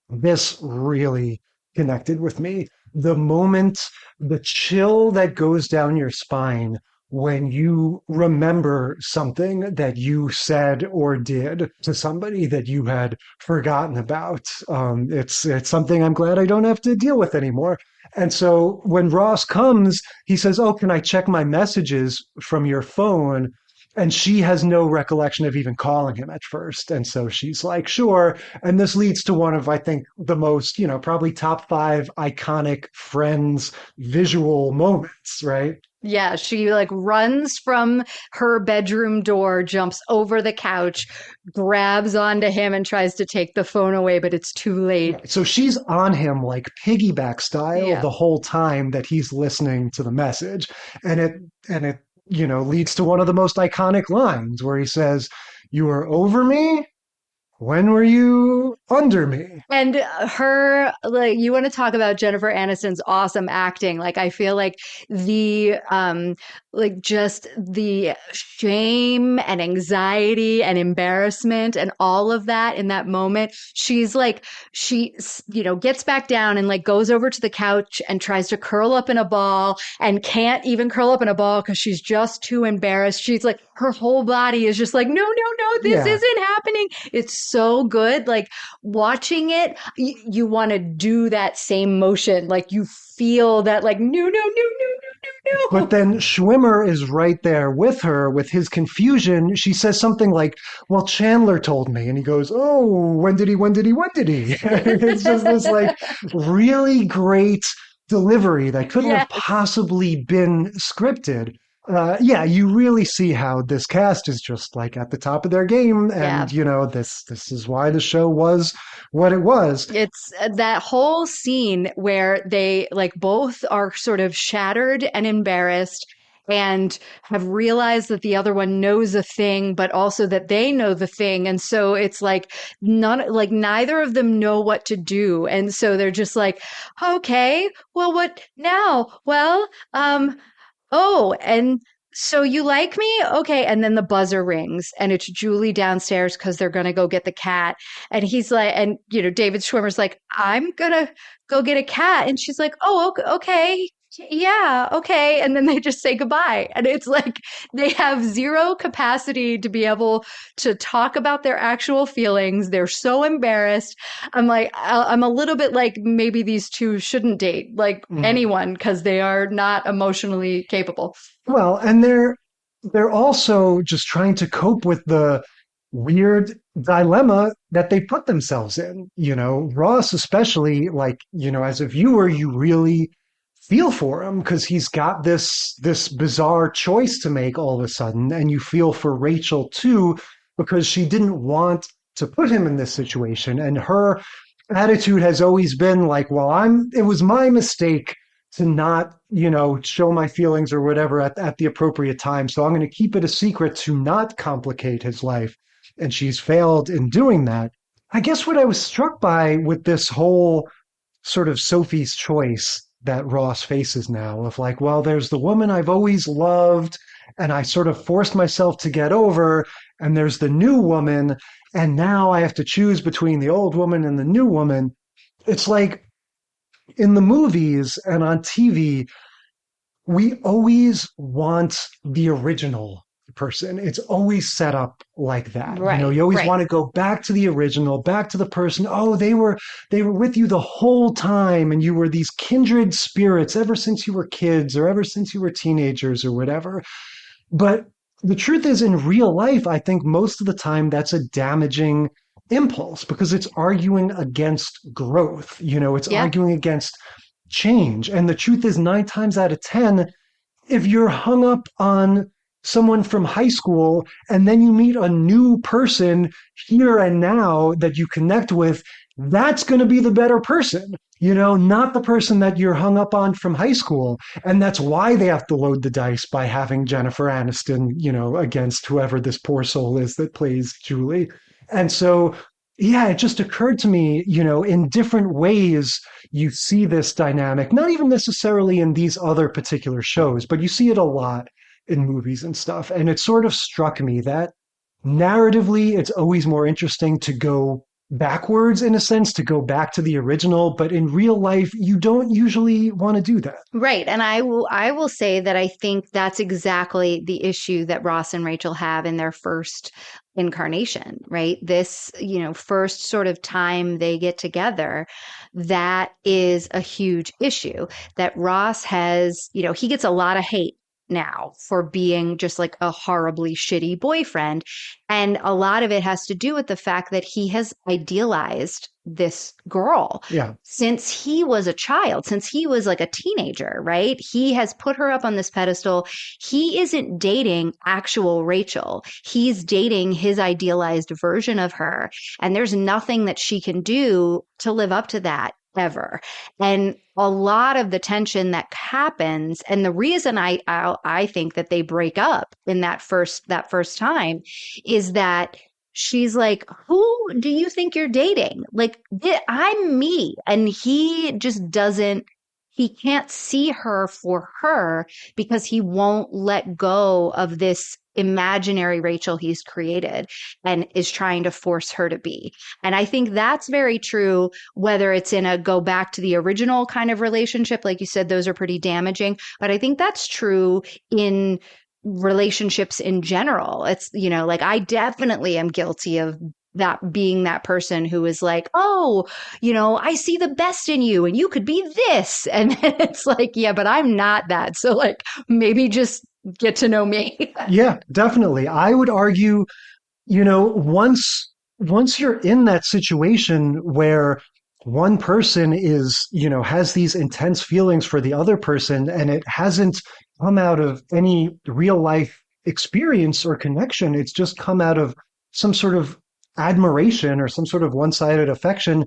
this really connected with me. The moment, the chill that goes down your spine when you remember something that you said or did to somebody that you had forgotten about. It's something I'm glad I don't have to deal with anymore. And so when Ross comes, he says, "Oh, can I check my messages from your phone?" And she has no recollection of even calling him at first. And so she's like, sure. And this leads to one of, I think, the most, probably top 5 iconic Friends visual moments, right? Yeah, she like runs from her bedroom door, jumps over the couch, grabs onto him and tries to take the phone away, but it's too late. So she's on him like piggyback style the whole time that he's listening to the message. And it leads to one of the most iconic lines where he says, "You were over me? When were you under me?" And her, like, you want to talk about Jennifer Aniston's awesome acting. Like, I feel like just the shame and anxiety and embarrassment and all of that in that moment. She's like, she gets back down and like goes over to the couch and tries to curl up in a ball and can't even curl up in a ball because she's just too embarrassed. She's like, her whole body is just like, no, this isn't happening. It's so good. Like watching it, you want to do that same motion. Like you feel that like, no. But then Schwimmer is right there with her with his confusion. She says something like, "Well, Chandler told me." And he goes, "Oh, when did he? It's just this like really great delivery that couldn't have possibly been scripted. You really see how this cast is just like at the top of their game. And, this is why the show was what it was. It's that whole scene where they like both are sort of shattered and embarrassed and have realized that the other one knows a thing, but also that they know the thing. And so it's like neither of them know what to do. And so they're just like, okay, well, what now? Well, oh, and so you like me? Okay. And then the buzzer rings and it's Julie downstairs because they're going to go get the cat. And he's like, David Schwimmer's like, I'm going to go get a cat. And she's like, oh, okay. yeah, okay. And then they just say goodbye. And it's like they have zero capacity to be able to talk about their actual feelings. They're so embarrassed. I'm like, I'm a little bit like maybe these two shouldn't date like anyone because they are not emotionally capable. Well, and they're also just trying to cope with the weird dilemma that they put themselves in. Ross especially, like, as a viewer, you really feel for him because he's got this bizarre choice to make all of a sudden, and you feel for Rachel too because she didn't want to put him in this situation, and her attitude has always been like, well, it was my mistake to not, show my feelings or whatever at the appropriate time. So I'm going to keep it a secret to not complicate his life. And she's failed in doing that. I guess what I was struck by with this whole sort of Sophie's choice that Ross faces now of like, well, there's the woman I've always loved and I sort of forced myself to get over, and there's the new woman, and now I have to choose between the old woman and the new woman. It's like in the movies and on TV, we always want the original person. It's always set up like that. Right, you always right. want to go back to the original, back to the person. Oh, they were with you the whole time, and you were these kindred spirits ever since you were kids or ever since you were teenagers or whatever. But the truth is, in real life, I think most of the time that's a damaging impulse because it's arguing against growth. It's Yeah. arguing against change. And the truth is, 9 times out of 10, if you're hung up on someone from high school and then you meet a new person here and now that you connect with, that's going to be the better person, not the person that you're hung up on from high school. And that's why they have to load the dice by having Jennifer Aniston, against whoever this poor soul is that plays Julie. And so, yeah, it just occurred to me, in different ways, you see this dynamic, not even necessarily in these other particular shows, but you see it a lot in movies and stuff. And it sort of struck me that narratively, it's always more interesting to go backwards in a sense, to go back to the original. But in real life, you don't usually want to do that. Right. And I will say that I think that's exactly the issue that Ross and Rachel have in their first incarnation, right? This, first sort of time they get together, that is a huge issue that Ross has, he gets a lot of hate now for being just like a horribly shitty boyfriend. And a lot of it has to do with the fact that he has idealized this girl since he was a child, since he was like a teenager, right? He has put her up on this pedestal. He isn't dating actual Rachel. He's dating his idealized version of her. And there's nothing that she can do to live up to that ever. And a lot of the tension that happens, and the reason I think that they break up in that first time is that she's like, who do you think you're dating? Like, I'm me. And he just he can't see her for her because he won't let go of this imaginary Rachel he's created and is trying to force her to be. And I think that's very true, whether it's in a go back to the original kind of relationship. Like you said, those are pretty damaging. But I think that's true in relationships in general. It's, like I definitely am guilty of that, being that person who is like, oh, I see the best in you and you could be this. And then it's like, yeah, but I'm not that. So like, maybe just get to know me. Yeah, definitely. I would argue, once you're in that situation where one person is, has these intense feelings for the other person and it hasn't come out of any real life experience or connection, it's just come out of some sort of admiration or some sort of one-sided affection,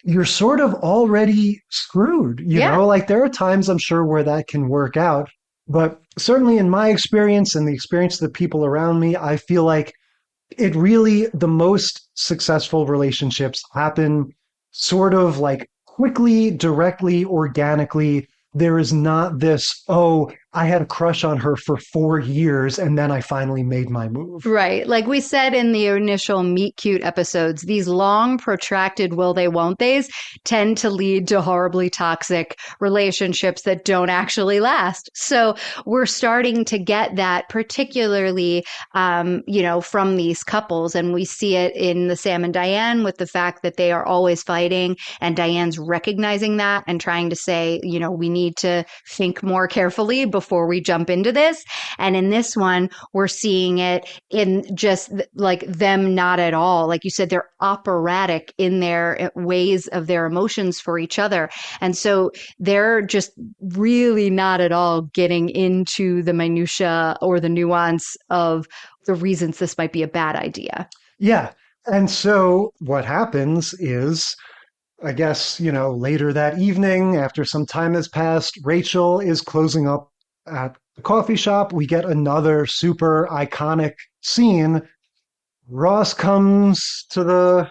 you're sort of already screwed, like there are times I'm sure where that can work out. But certainly in my experience and the experience of the people around me, I feel like the most successful relationships happen sort of like quickly, directly, organically. There is not this, oh, I had a crush on her for 4 years and then I finally made my move. Right. Like we said in the initial Meet Cute episodes, these long, protracted will they, won't theys tend to lead to horribly toxic relationships that don't actually last. So we're starting to get that, particularly, from these couples. And we see it in the Sam and Diane with the fact that they are always fighting, and Diane's recognizing that and trying to say, we need to think more carefully before we jump into this. And in this one, we're seeing it in just like them not at all. Like you said, they're operatic in their ways of their emotions for each other. And so they're just really not at all getting into the minutia or the nuance of the reasons this might be a bad idea. Yeah. And so what happens is, I guess, later that evening, after some time has passed, Rachel is closing up at the coffee shop. We get another super iconic scene. Ross comes to the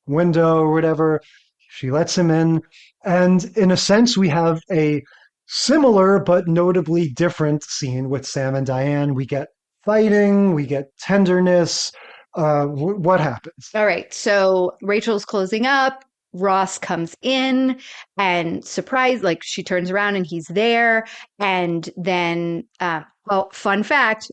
window or whatever. She lets him in. And in a sense, we have a similar but notably different scene with Sam and Diane. We get fighting, we get tenderness. What happens? All right. So Rachel's closing up. Ross comes in and surprised, like she turns around and he's there. And then, fun fact,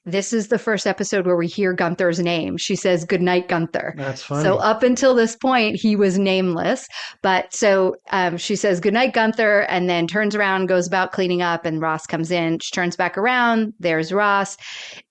this is the first episode where we hear Gunther's name. She says, "Good night, Gunther." That's funny. So up until this point, he was nameless. But so she says, "Good night, Gunther," and then turns around, goes about cleaning up, and Ross comes in. She turns back around. There's Ross.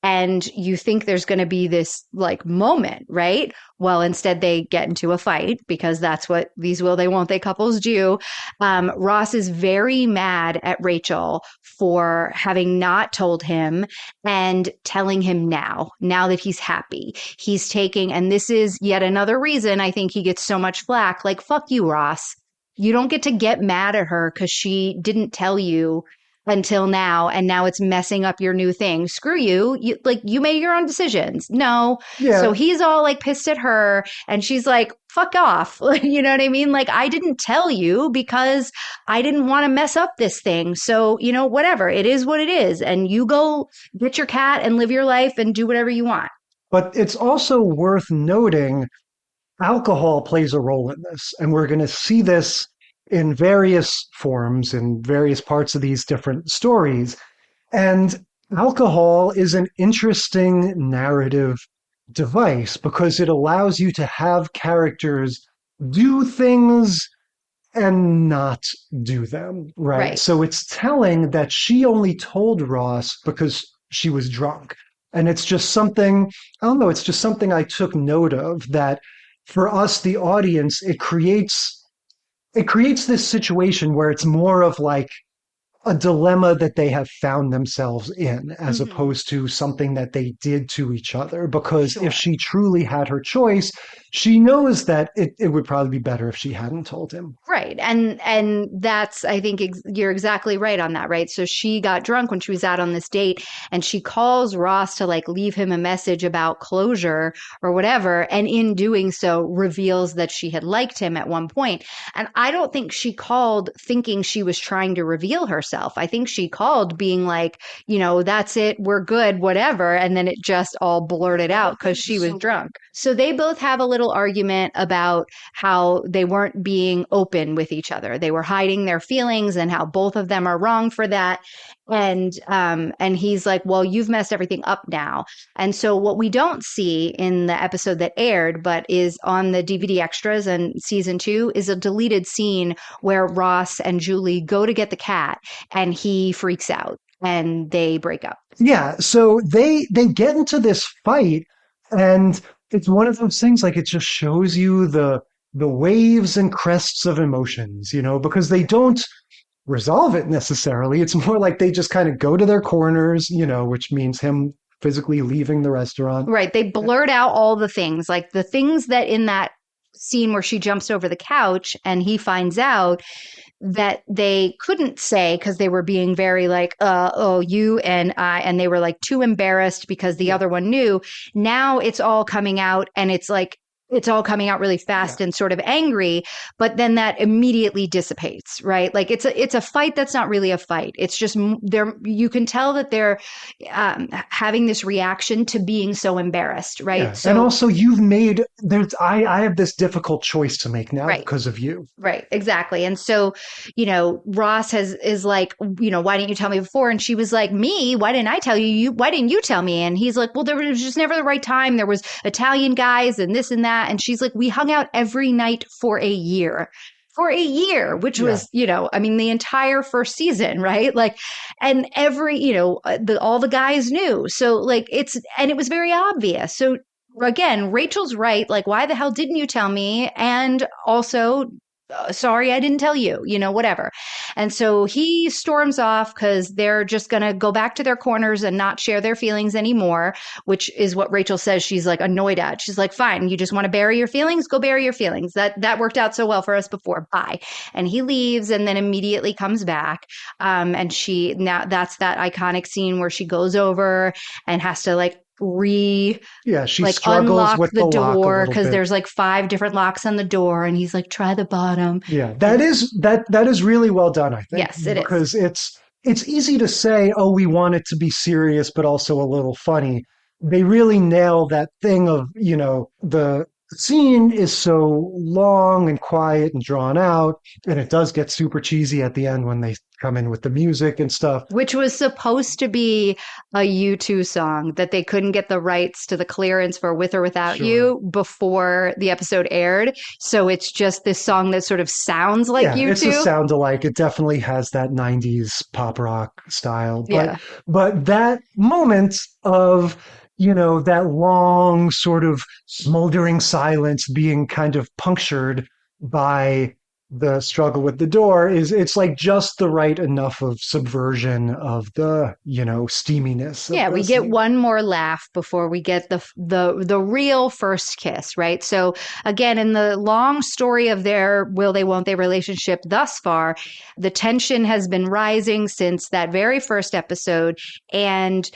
And you think there's going to be this like moment, right? Well, instead they get into a fight because that's what these will they, won't they couples do. Ross is very mad at Rachel for having not told him and telling him now that he's happy. He's taking, and this is yet another reason I think he gets so much flack. Like, fuck you, Ross. You don't get to get mad at her because she didn't tell you until now, and now it's messing up your new thing. Screw you. You made your own decisions. No. Yeah. So he's all like pissed at her, and she's like, fuck off. You know what I mean? Like, I didn't tell you because I didn't want to mess up this thing. So, whatever. It is what it is. And you go get your cat and live your life and do whatever you want. But it's also worth noting alcohol plays a role in this. And we're going to see this in various forms, in various parts of these different stories. And alcohol is an interesting narrative device because it allows you to have characters do things and not do them, right? So it's telling that she only told Ross because she was drunk. And it's just something, I don't know, it's just something I took note of, that for us, the audience, it creates this situation where it's more of like a dilemma that they have found themselves in, as opposed to something that they did to each other. Because if she truly had her choice, she knows that it would probably be better if she hadn't told him. Right. And that's, I think you're exactly right on that, right? So she got drunk when she was out on this date, and she calls Ross to like leave him a message about closure or whatever. And in doing so reveals that she had liked him at one point. And I don't think she called thinking she was trying to reveal herself. I think she called being like, that's it, we're good, whatever. And then it just all blurted out because she was drunk. So they both have a little argument about how they weren't being open with each other. They were hiding their feelings and how both of them are wrong for that. And he's like, well, you've messed everything up now. And so what we don't see in the episode that aired, but is on the DVD extras and season 2, is a deleted scene where Ross and Julie go to get the cat and he freaks out and they break up. Yeah. So they get into this fight, and it's one of those things, like, it just shows you the waves and crests of emotions, because they don't resolve it necessarily. It's more like they just kind of go to their corners, which means him physically leaving the restaurant. Right. They blurt out all the things, like the things that in that scene where she jumps over the couch and he finds out, that they couldn't say because they were being very like, you and I, and they were like too embarrassed because the other one knew. Now it's all coming out, and it's like it's all coming out really fast and sort of angry, but then that immediately dissipates, right? Like it's a fight that's not really a fight. It's just you can tell that they're having this reaction to being so embarrassed, right? Yeah. So, and also I have this difficult choice to make now because of you. Right, exactly. And so, Ross is like, why didn't you tell me before? And she was like, me? Why didn't I tell you? Why didn't you tell me? And he's like, well, there was just never the right time. There was Italian guys and this and that. And she's like, we hung out every night for a year. For a year, which was, the entire first season, right? Like, and every, all the guys knew. So like and it was very obvious. So again, Rachel's right. Like, why the hell didn't you tell me? And also, sorry, I didn't tell you, whatever. And so he storms off because they're just going to go back to their corners and not share their feelings anymore, which is what Rachel says she's like annoyed at. She's like, fine, you just want to bury your feelings? Go bury your feelings. That worked out so well for us before. Bye. And he leaves and then immediately comes back. And that's that iconic scene where she goes over and has to she struggles unlock with the lock door because there's like 5 different locks on the door, and he's like, try the bottom. Yeah, that is really well done, I think. Yes, it is. Because it's easy to say, oh, we want it to be serious, but also a little funny. They really nail that thing of, the scene is so long and quiet and drawn out, and it does get super cheesy at the end when they come in with the music and stuff. Which was supposed to be a U2 song that they couldn't get the rights to the clearance for With or Without You before the episode aired. So it's just this song that sort of sounds like U2. It's a sound alike. It definitely has that 90s pop rock style. But that moment of, that long sort of smoldering silence being kind of punctured by the struggle with the door it's like just the right enough of subversion of the steaminess. We get one more laugh before we get the real first kiss, right? So again, in the long story of their will they won't they relationship thus far, the tension has been rising since that very first episode, and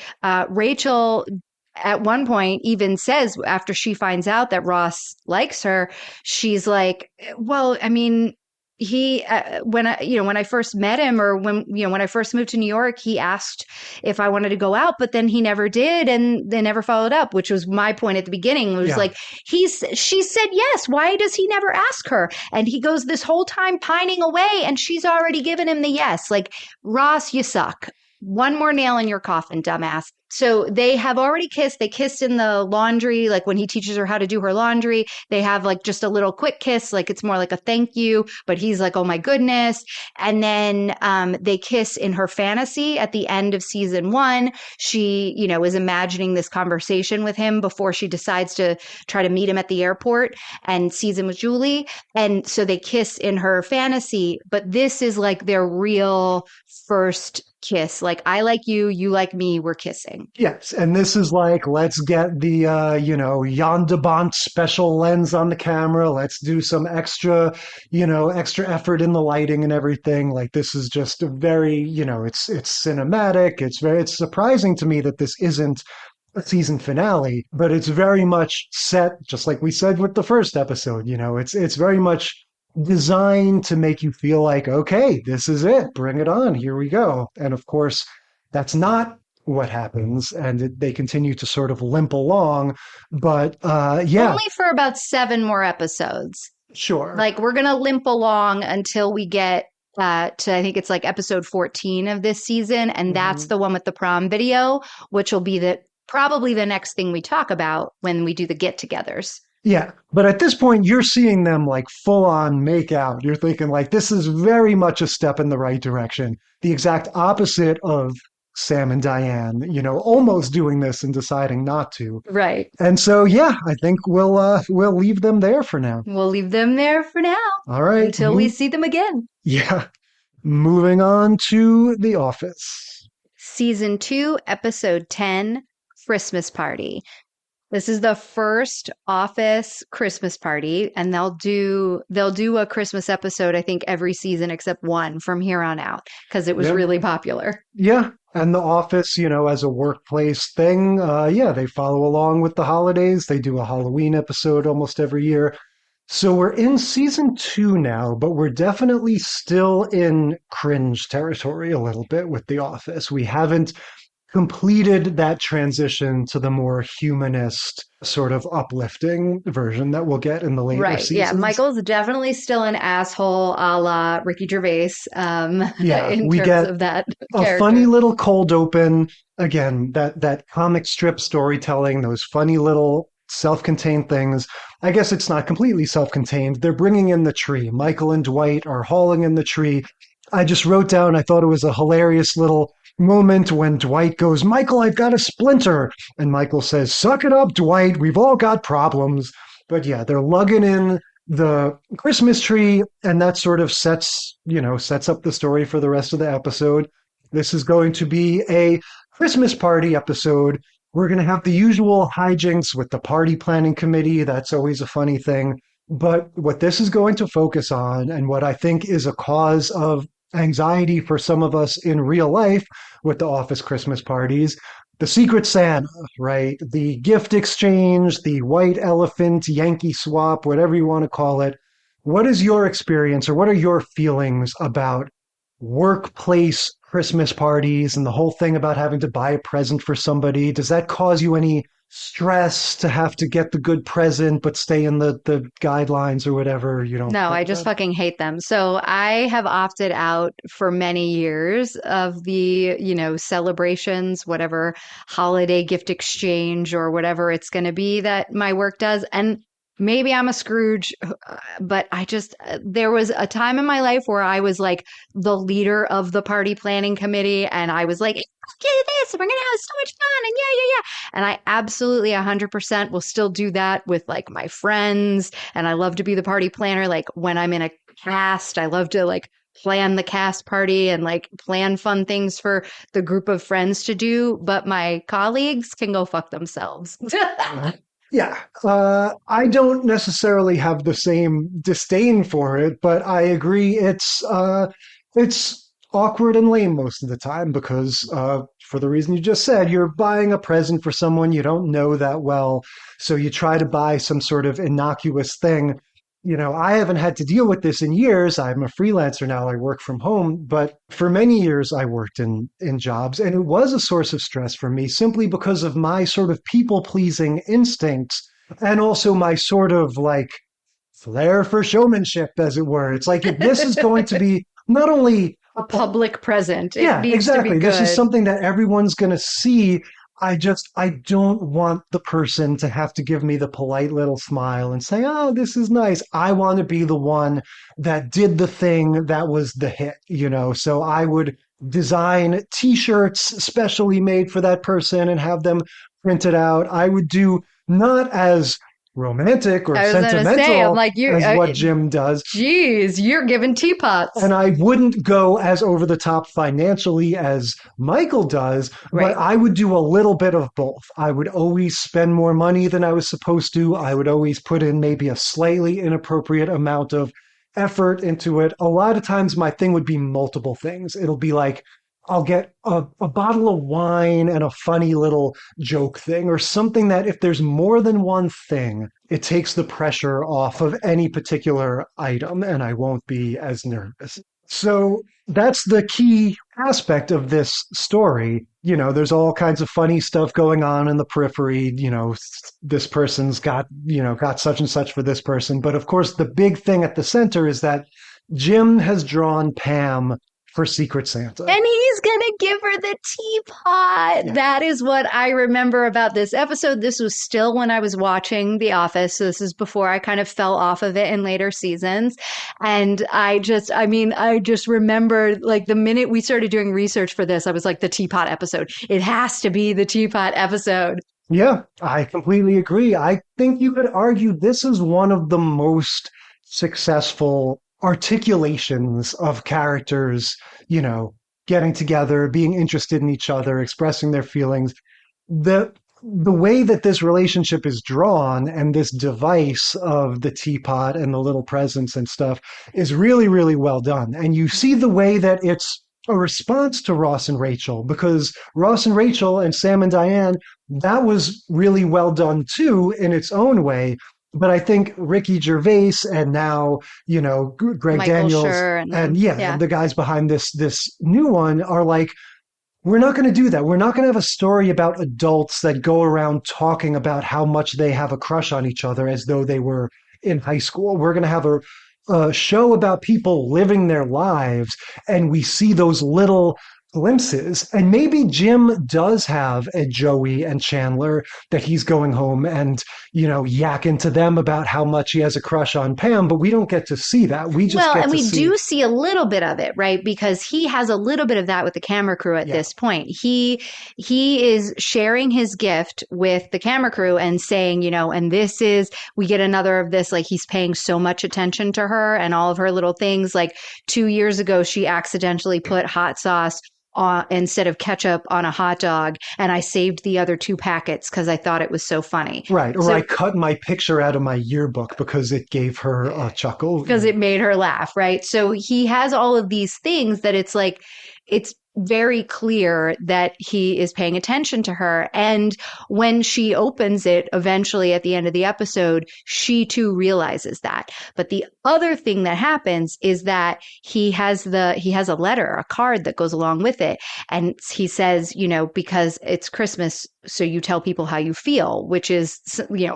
Rachel at one point even says, after she finds out that Ross likes her, she's like, well, I mean, he when I first met him, or when I first moved to New York, he asked if I wanted to go out, but then he never did, and they never followed up, which was my point at the beginning. It was like, she said yes, why does he never ask her? And he goes this whole time pining away, and she's already given him the yes. Like, Ross, you suck. One more nail in your coffin, dumbass. So they have already kissed. They kissed in the laundry, like when he teaches her how to do her laundry. They have like just a little quick kiss, like it's more like a thank you, but he's like, oh my goodness. And then they kiss in her fantasy at the end of season 1. She, is imagining this conversation with him before she decides to try to meet him at the airport and sees him with Julie. And so they kiss in her fantasy, but this is like their real first kiss. Like, I like you, you like me, we're kissing. Yes, and this is like, let's get the Jan de Bont special lens on the camera. Let's do some extra effort in the lighting and everything. Like, this is just a very, it's cinematic. It's surprising to me that this isn't a season finale, but it's very much set, just like we said with the first episode. It's very much designed to make you feel like, okay, this is it. Bring it on. Here we go. And of course, that's not what happens, and they continue to sort of limp along. But only for about 7 more episodes. Sure. Like, we're gonna limp along until we get to, I think it's like episode 14 of this season, and that's the one with the prom video, which will be probably the next thing we talk about when we do the get-togethers. Yeah, but at this point, you're seeing them like full on make out. You're thinking like, this is very much a step in the right direction. The exact opposite of Sam and Diane, almost doing this and deciding not to. Right. And so, I think we'll leave them there for now. We'll leave them there for now. All right. Until we see them again. Yeah. Moving on to The Office. Season 2, episode 10, Christmas Party. This is the first Office Christmas party, and they'll do a Christmas episode, I think, every season except one from here on out, because it was really popular. Yeah. And The Office, as a workplace thing, they follow along with the holidays. They do a Halloween episode almost every year. So we're in season 2 now, but we're definitely still in cringe territory a little bit with The Office. We haven't completed that transition to the more humanist, sort of uplifting version that we'll get in the later Right. seasons. Yeah. Michael's definitely still an asshole a la Ricky Gervais in we terms get of that a character. funny little cold open. Again, that comic strip storytelling, those funny little self-contained things. I guess it's not completely self-contained. They're bringing in the tree. Michael and Dwight are hauling in the tree. I just wrote down, I thought it was a hilarious little moment when Dwight goes, "Michael, I've got a splinter." And Michael says, "Suck it up, Dwight. We've all got problems." But yeah, they're lugging in the Christmas tree, and that sort of sets up the story for the rest of the episode. This is going to be a Christmas party episode. We're going to have the usual hijinks with the party planning committee. That's always a funny thing. But what this is going to focus on, and what I think is a cause of anxiety for some of us in real life with the office Christmas parties, the Secret Santa, right? The gift exchange, the white elephant, Yankee swap, whatever you want to call it. What is your experience, or what are your feelings about workplace Christmas parties and the whole thing about having to buy a present for somebody? Does that cause you any stress to have to get the good present but stay in the guidelines or whatever? You don't? No, I just fucking hate them. So I have opted out for many years of the, celebrations, whatever holiday gift exchange or whatever it's going to be that my work does. And maybe I'm a Scrooge, but there was a time in my life where I was like the leader of the party planning committee, and I was like, do this, we're going to have so much fun, and yeah. And I absolutely 100% will still do that with like my friends, and I love to be the party planner. Like when I'm in a cast, I love to like plan the cast party and like plan fun things for the group of friends to do, but my colleagues can go fuck themselves. Yeah, I don't necessarily have the same disdain for it, but I agree it's awkward and lame most of the time because for the reason you just said, you're buying a present for someone you don't know that well, so you try to buy some sort of innocuous thing. I haven't had to deal with this in years. I'm a freelancer now. I work from home, but for many years I worked in jobs, and it was a source of stress for me simply because of my sort of people-pleasing instincts and also my sort of like flair for showmanship, as it were. It's like, if this is going to be not only a public present, it yeah, needs exactly. to be This is good. something that everyone's going to see. I don't want the person to have to give me the polite little smile and say, "Oh, this is nice." I want to be the one that did the thing that was the hit, So I would design t-shirts specially made for that person and have them printed out. I would do not as romantic or I was gonna sentimental say, I'm like, as what Jim does. Geez, you're giving teapots. And I wouldn't go as over the top financially as Michael does, Right. but I would do a little bit of both. I would always spend more money than I was supposed to. I would always put in maybe a slightly inappropriate amount of effort into it. A lot of times my thing would be multiple things. It'll be like, I'll get a bottle of wine and a funny little joke thing, or something that if there's more than one thing, it takes the pressure off of any particular item and I won't be as nervous. So that's the key aspect of this story. There's all kinds of funny stuff going on in the periphery. This person's got such and such for this person. But of course, the big thing at the center is that Jim has drawn Pam for Secret Santa. And he's going to give her the teapot. Yeah. That is what I remember about this episode. This was still when I was watching The Office. So this is before I kind of fell off of it in later seasons. And I just remember like the minute we started doing research for this, I was like, the teapot episode. It has to be the teapot episode. Yeah, I completely agree. I think you could argue this is one of the most successful articulations of characters, getting together, being interested in each other, expressing their feelings. The way that this relationship is drawn and this device of the teapot and the little presents and stuff is really, really well done. And you see the way that it's a response to Ross and Rachel, because Ross and Rachel and Sam and Diane, that was really well done too in its own way. But I think Ricky Gervais and now, Greg Michael Daniels Schur and the guys behind this new one are like, we're not going to do that. We're not going to have a story about adults that go around talking about how much they have a crush on each other as though they were in high school. We're going to have a show about people living their lives, and we see those little glimpses. And maybe Jim does have a Joey and Chandler that he's going home and, yakking to them about how much he has a crush on Pam, but we don't get to see that. We just get and to we see do see a little bit of it, right? Because he has a little bit of that with the camera crew at this point. He is sharing his gift with the camera crew and saying, and we get another of this, like he's paying so much attention to her and all of her little things. Like 2 years ago, she accidentally put hot sauce instead of ketchup on a hot dog, and I saved the other 2 packets because I thought it was so funny. Right. Or I cut my picture out of my yearbook because it gave her a chuckle. Because it made her laugh, right? So he has all of these things that it's like, it's very clear that he is paying attention to her. And when she opens it, eventually at the end of the episode, she too realizes that. But the other thing that happens is that he has a letter, a card that goes along with it. And he says, because it's Christmas, so you tell people how you feel, which is,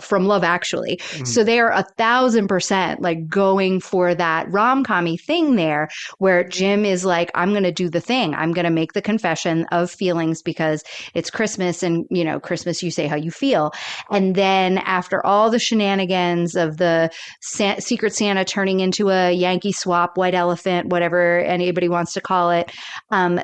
from Love Actually. So they are 1,000% like going for that rom-com-y thing there, where Jim is like, I'm going to do the thing. I'm going to make the confession of feelings because it's Christmas, and, Christmas, you say how you feel. And then after all the shenanigans of the Secret Santa turning into a Yankee swap, white elephant, whatever anybody wants to call it,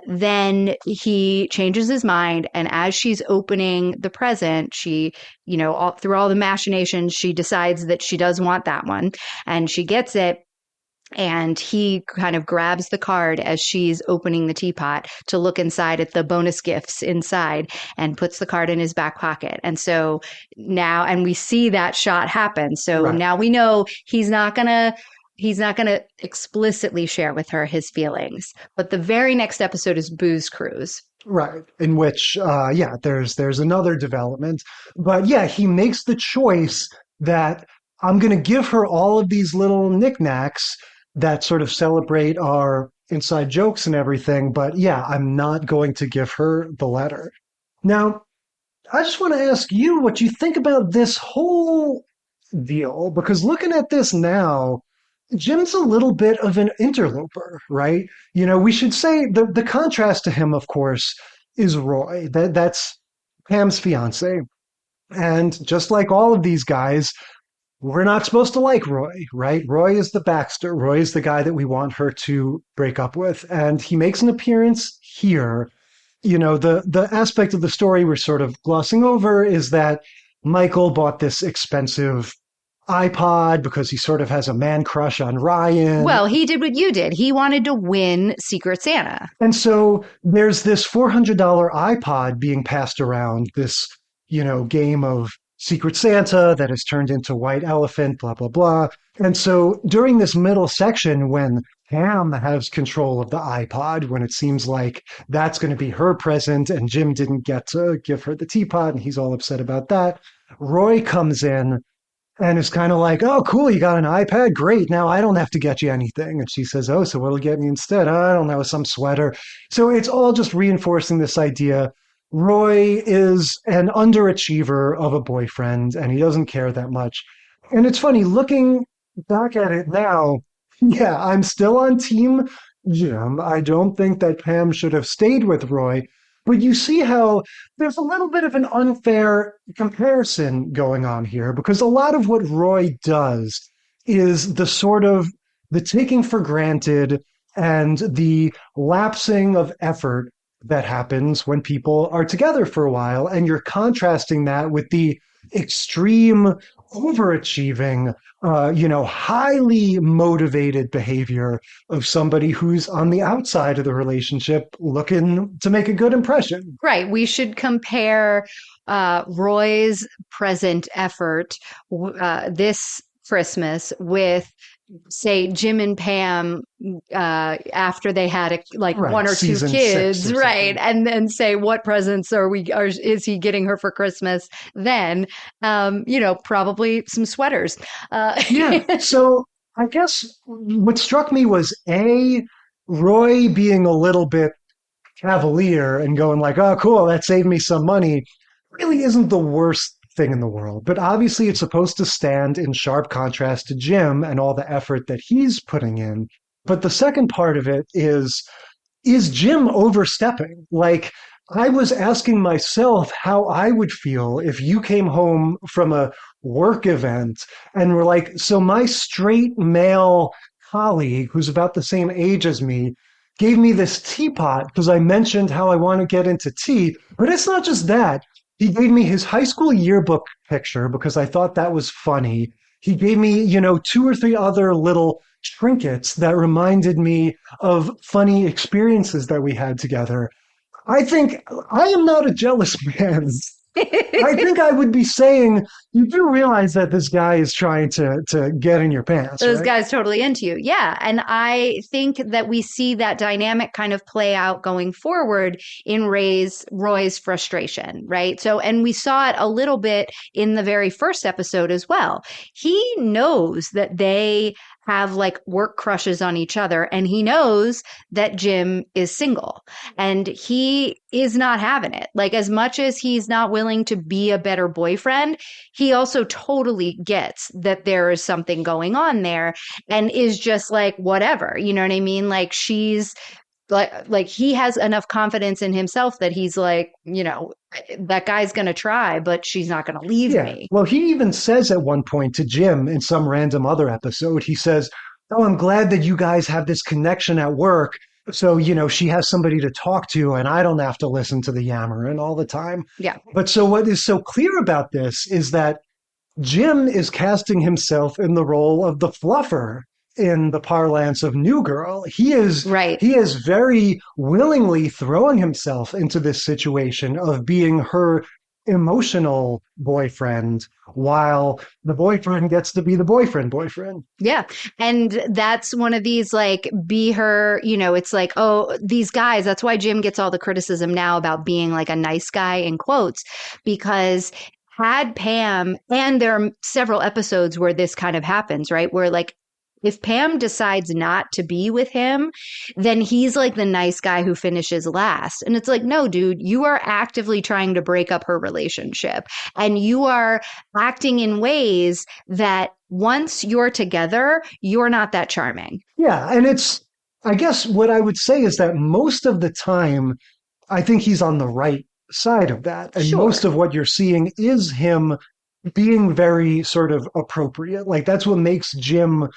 then he changes his mind. And as she's opening the present, she, through all the machinations, she decides that she does want that one, and she gets it. And he kind of grabs the card as she's opening the teapot to look inside at the bonus gifts inside, and puts the card in his back pocket. And so now, and we see that shot happen. So now we know he's not going to explicitly share with her his feelings. But the very next episode is Booze Cruise. Right. In which, there's another development. But he makes the choice that I'm going to give her all of these little knickknacks that sort of celebrate our inside jokes and everything. But I'm not going to give her the letter. Now, I just want to ask you what you think about this whole deal, because looking at this now, Jim's a little bit of an interloper, right? We should say the contrast to him, of course, is Roy. That's Pam's fiance. And just like all of these guys, we're not supposed to like Roy, right? Roy is the Baxter. Roy is the guy that we want her to break up with. And he makes an appearance here. The aspect of the story we're sort of glossing over is that Michael bought this expensive iPod because he sort of has a man crush on Ryan. Well, he did what you did. He wanted to win Secret Santa. And so there's this $400 iPod being passed around, this, game of Secret Santa that has turned into White Elephant, blah, blah, blah. And so during this middle section, when Pam has control of the iPod, when it seems like that's going to be her present and Jim didn't get to give her the teapot and he's all upset about that, Roy comes in and is kind of like, oh, cool, you got an iPad? Great. Now I don't have to get you anything. And she says, oh, so what'll get me instead? I don't know, some sweater. So it's all just reinforcing this idea. Roy is an underachiever of a boyfriend, and he doesn't care that much. And it's funny, looking back at it now, I'm still on Team Jim. I don't think that Pam should have stayed with Roy. But you see how there's a little bit of an unfair comparison going on here, because a lot of what Roy does is the taking for granted and the lapsing of effort that happens when people are together for a while. And you're contrasting that with the extreme overachieving, highly motivated behavior of somebody who's on the outside of the relationship looking to make a good impression. Right. We should compare Roy's present effort this Christmas with say Jim and Pam after they had Right, one or two season kids, 6 or right? something. And then say what presents is he getting her for Christmas? Then, probably some sweaters. Yeah. So I guess what struck me was Roy being a little bit cavalier and going like, "Oh, cool, that saved me some money," really isn't the worst thing in the world. But obviously, it's supposed to stand in sharp contrast to Jim and all the effort that he's putting in. But the second part of it is Jim overstepping? Like, I was asking myself how I would feel if you came home from a work event and were like, so my straight male colleague who's about the same age as me gave me this teapot because I mentioned how I want to get into tea. But it's not just that. He gave me his high school yearbook picture because I thought that was funny. He gave me, 2 or 3 other little trinkets that reminded me of funny experiences that we had together. I think I am not a jealous man. I think I would be saying, you do realize that this guy is trying to get in your pants. Those right? guys totally into you. Yeah. And I think that we see that dynamic kind of play out going forward in Roy's frustration, right? So, and we saw it a little bit in the very first episode as well. He knows that they have work crushes on each other, and he knows that Jim is single and he is not having it. As much as he's not willing to be a better boyfriend, he also totally gets that there is something going on there and is just whatever, you know what I mean? She's he has enough confidence in himself that he's that guy's going to try, but she's not going to leave me. Well, he even says at one point to Jim in some random other episode, he says, "Oh, I'm glad that you guys have this connection at work. So, she has somebody to talk to and I don't have to listen to the yammering all the time." Yeah. But so what is so clear about this is that Jim is casting himself in the role of the fluffer in the parlance of New Girl. He is right. He is very willingly throwing himself into this situation of being her emotional boyfriend while the boyfriend gets to be the boyfriend. Yeah. And that's one of these be her, it's oh, these guys, that's why Jim gets all the criticism now about being a nice guy in quotes, because had Pam, and there are several episodes where this kind of happens, right? Where if Pam decides not to be with him, then he's the nice guy who finishes last. And it's no, dude, you are actively trying to break up her relationship. And you are acting in ways that once you're together, you're not that charming. Yeah. And I guess what I would say is that most of the time, I think he's on the right side of that. And most of what you're seeing is him being very sort of appropriate. That's what makes Jim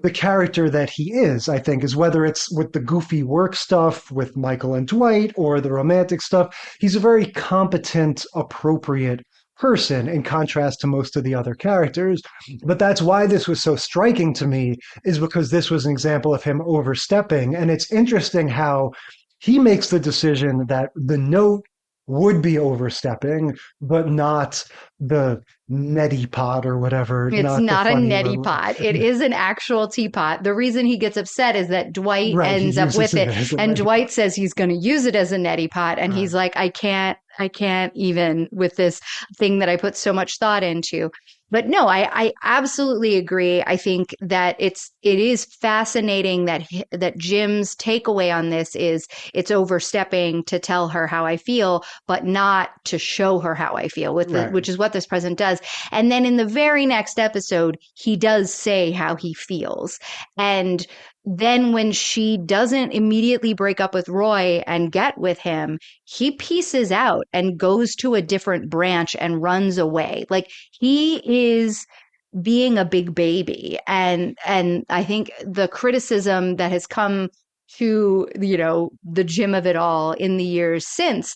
the character that he is, I think, is whether it's with the goofy work stuff with Michael and Dwight or the romantic stuff. He's a very competent, appropriate person in contrast to most of the other characters. But that's why this was so striking to me, is because this was an example of him overstepping. And it's interesting how he makes the decision that the note would be overstepping, but not the neti pot or whatever. It's not a neti pot. It is an actual teapot. The reason he gets upset is that Dwight ends up with it. And Dwight says he's going to use it as a neti pot. And he's like, I can't even with this thing that I put so much thought into. But no, I absolutely agree. I think that it is fascinating that Jim's takeaway on this is it's overstepping to tell her how I feel, but not to show her how I feel, which is what this present does. And then in the very next episode, he does say how he feels. And then when she doesn't immediately break up with Roy and get with him, he pieces out and goes to a different branch and runs away. He is being a big baby. And I think the criticism that has come to, the Jim of it all in the years since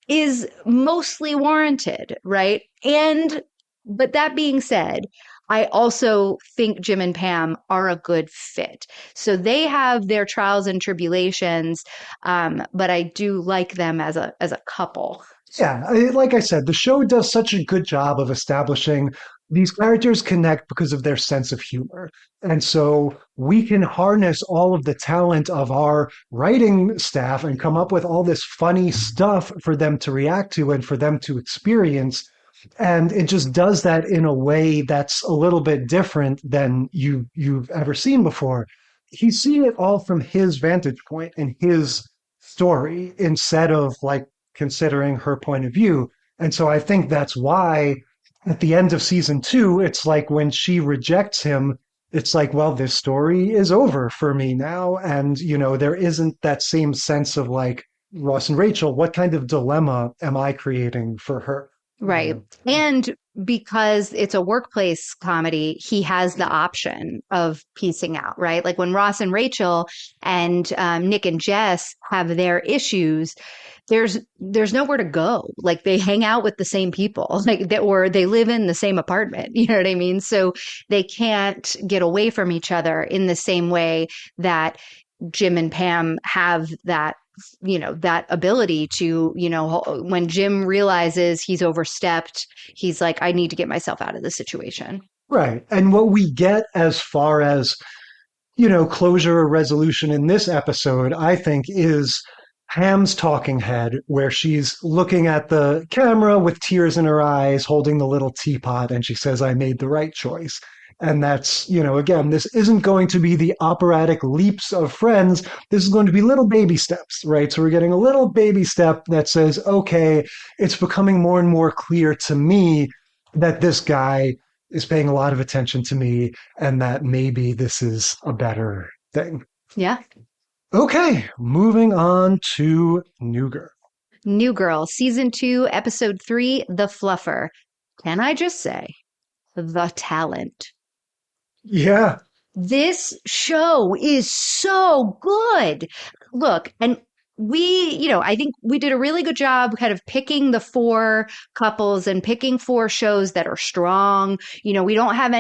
is mostly warranted, right? But that being said, I also think Jim and Pam are a good fit. So they have their trials and tribulations, but I do like them as a couple. Yeah, like I said, the show does such a good job of establishing these characters connect because of their sense of humor. And so we can harness all of the talent of our writing staff and come up with all this funny stuff for them to react to and for them to experience. And it just does that in a way that's a little bit different than you've ever seen before. He's seeing it all from his vantage point and his story instead of like considering her point of view. And so I think that's why at the end of season 2, it's like when she rejects him, it's like, well, this story is over for me now. And, there isn't that same sense of like Ross and Rachel, what kind of dilemma am I creating for her? Right. And because it's a workplace comedy, he has the option of piecing out, right? Like when Ross and Rachel and Nick and Jess have their issues, there's nowhere to go. Like they hang out with the same people, or they live in the same apartment. You know what I mean? So they can't get away from each other in the same way that Jim and Pam have that ability to, when Jim realizes he's overstepped, he's like, I need to get myself out of this situation. Right. And what we get as far as, closure or resolution in this episode, I think, is Pam's talking head, where she's looking at the camera with tears in her eyes, holding the little teapot, and she says, I made the right choice. And that's, again, this isn't going to be the operatic leaps of Friends. This is going to be little baby steps, right? So we're getting a little baby step that says, okay, it's becoming more and more clear to me that this guy is paying a lot of attention to me and that maybe this is a better thing. Yeah. Okay, moving on to New Girl. New Girl, season 2, episode 3, The Fluffer. Can I just say, the talent. Yeah. This show is so good. Look, and I think we did a really good job kind of picking the 4 couples and picking 4 shows that are strong. We don't have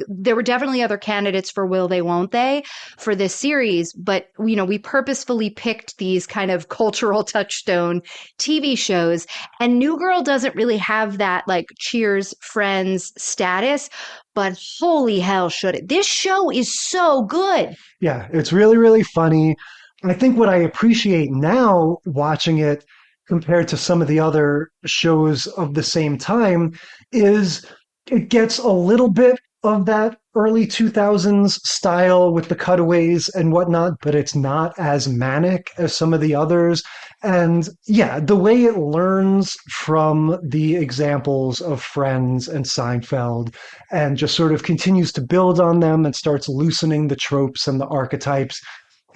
there were definitely other candidates for Will They, Won't They for this series, but, we purposefully picked these kind of cultural touchstone TV shows. And New Girl doesn't really have that like Cheers, Friends status, but holy hell should it. This show is so good. Yeah, it's really, really funny. I think what I appreciate now watching it compared to some of the other shows of the same time is it gets a little bit of that early 2000s style with the cutaways and whatnot, but it's not as manic as some of the others. And yeah, the way it learns from the examples of Friends and Seinfeld and just sort of continues to build on them and starts loosening the tropes and the archetypes.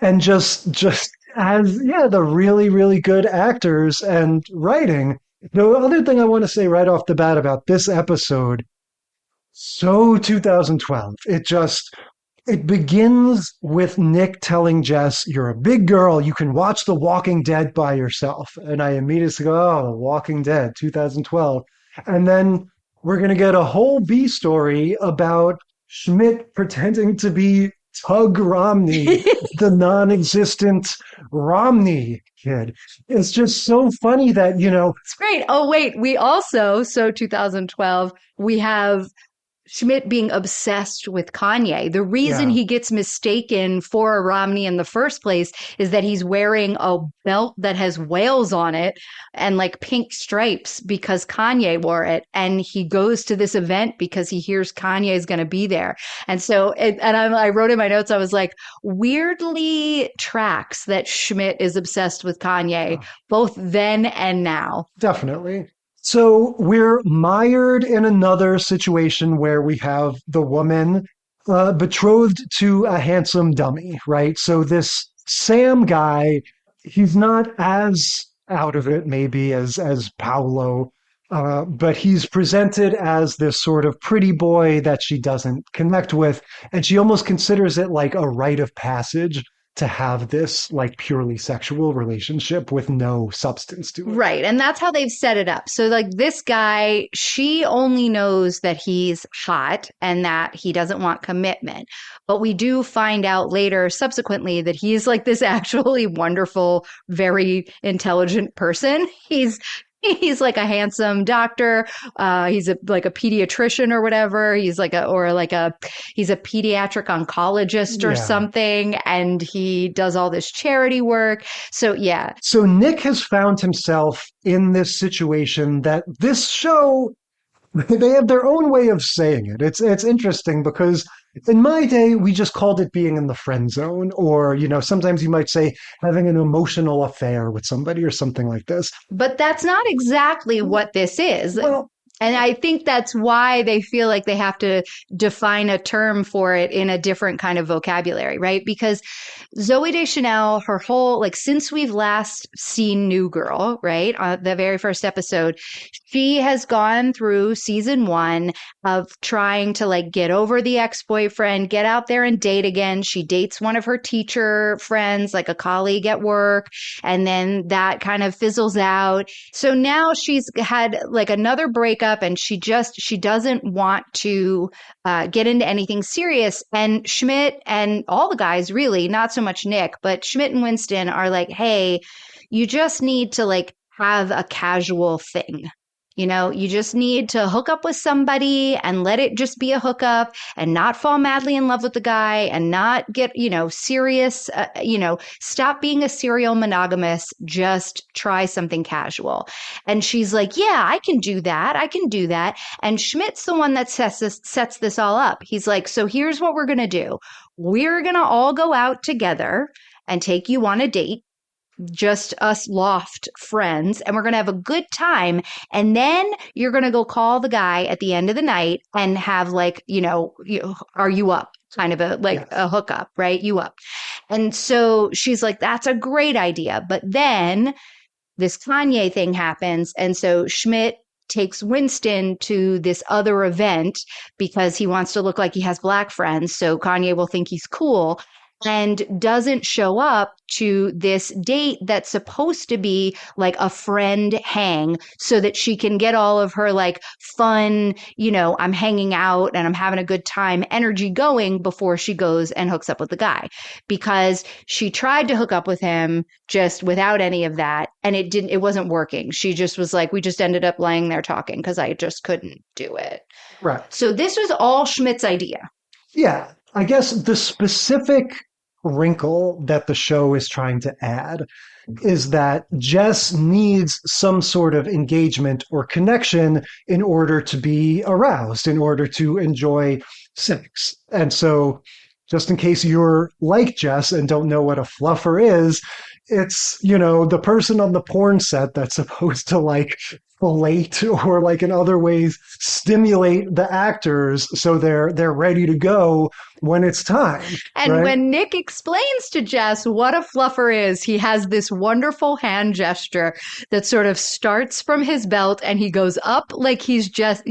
And just as, the really, really good actors and writing. The other thing I want to say right off the bat about this episode, so 2012, it begins with Nick telling Jess, you're a big girl, you can watch The Walking Dead by yourself. And I immediately go, oh, The Walking Dead, 2012. And then we're going to get a whole B story about Schmidt pretending to be Tug Romney, the non-existent Romney kid. It's just so funny that, It's great. Oh, wait. We also, so 2012, we have Schmidt being obsessed with Kanye. The reason he gets mistaken for Romney in the first place is that he's wearing a belt that has whales on it and like pink stripes because Kanye wore it. And he goes to this event because he hears Kanye is going to be there. And so, I wrote in my notes, I was like, weirdly tracks that Schmidt is obsessed with Kanye, both then and now. Definitely. So we're mired in another situation where we have the woman betrothed to a handsome dummy, right? So this Sam guy, he's not as out of it maybe as Paolo, but he's presented as this sort of pretty boy that she doesn't connect with. And she almost considers it like a rite of passage to have this like purely sexual relationship with no substance to it. Right. And that's how they've set it up. So like this guy, she only knows that he's hot and that he doesn't want commitment. But we do find out later subsequently that he's like this actually wonderful, very intelligent person. He's He's like a handsome doctor. He's like a pediatrician or whatever. He's like he's a pediatric oncologist or something. And he does all this charity work. So yeah. So Nick has found himself in this situation that this show, they have their own way of saying it. It's interesting because in my day, we just called it being in the friend zone, or, sometimes you might say having an emotional affair with somebody or something like this. But that's not exactly what this is. Well, and I think that's why they feel like they have to define a term for it in a different kind of vocabulary, right? Because Zooey Deschanel, her whole, since we've last seen New Girl, right, the very first episode, she has gone through season 1 of trying to get over the ex-boyfriend, get out there and date again. She dates one of her teacher friends, like a colleague at work, and then that kind of fizzles out. So now she's had another breakup, and she doesn't want to get into anything serious. And Schmidt and all the guys, really, not so much Nick, but Schmidt and Winston are like, hey, you just need to have a casual thing. You just need to hook up with somebody and let it just be a hookup and not fall madly in love with the guy and not get, serious, stop being a serial monogamous, just try something casual. And she's like, yeah, I can do that. I can do that. And Schmidt's the one that sets this all up. He's like, so here's what we're going to do. We're going to all go out together and take you on a date. Just us loft friends, and we're going to have a good time. And then you're going to go call the guy at the end of the night and have are you up? Kind of a hookup, right? You up. And so she's like, that's a great idea. But then this Kanye thing happens. And so Schmidt takes Winston to this other event because he wants to look like he has black friends. So Kanye will think he's cool. And doesn't show up to this date that's supposed to be a friend hang so that she can get all of her fun, I'm hanging out and I'm having a good time energy going before she goes and hooks up with the guy. Because she tried to hook up with him just without any of that. And it wasn't working. She just was we just ended up laying there talking because I just couldn't do it. Right. So this was all Schmidt's idea. Yeah. I guess the specific wrinkle that the show is trying to add is that Jess needs some sort of engagement or connection in order to be aroused, in order to enjoy sex. And so, just in case you're like Jess and don't know what a fluffer is, it's, the person on the porn set that's supposed to fillet or in other ways stimulate the actors so they're ready to go when it's time. And right? when Nick explains to Jess what a fluffer is, he has this wonderful hand gesture that sort of starts from his belt and he goes up like he's just,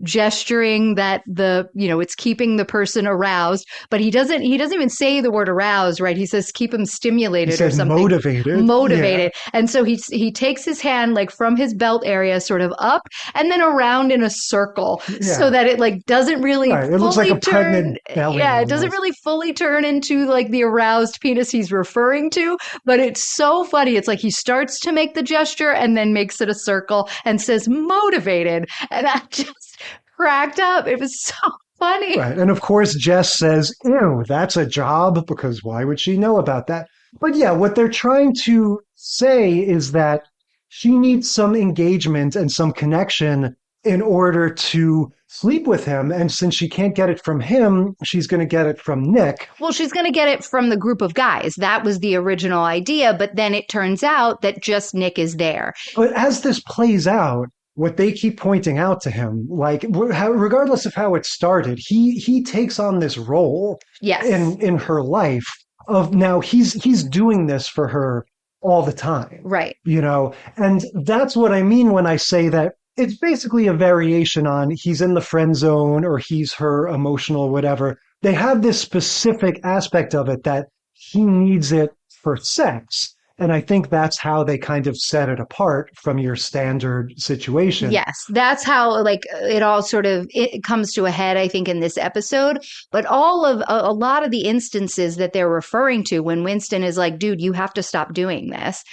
gesturing that it's keeping the person aroused, but he doesn't even say the word aroused, right? He says keep him stimulated or something. Motivated. Yeah. And so he takes his hand from his belt area sort of up and then around in a circle so that it doesn't really it looks like a pregnant belly. Yeah, it doesn't really fully turn into the aroused penis he's referring to, but it's so funny. It's he starts to make the gesture and then makes it a circle and says motivated. And I just cracked up. It was so funny. Right. And of course, Jess says, ew, that's a job, because why would she know about that? But yeah, what they're trying to say is that she needs some engagement and some connection in order to sleep with him. And since she can't get it from him, she's going to get it from Nick. Well, she's going to get it from the group of guys. That was the original idea. But then it turns out that just Nick is there. But as this plays out, what they keep pointing out to him, regardless of how it started, he takes on this role in her life of now he's doing this for her all the time. Right. And that's what I mean when I say that it's basically a variation on he's in the friend zone or he's her emotional whatever. They have this specific aspect of it that he needs it for sex. And I think that's how they kind of set it apart from your standard situation. Yes, that's how like it all sort of it comes to a head, I think, in this episode. But all of a lot of the instances that they're referring to when Winston is like, dude, you have to stop doing this.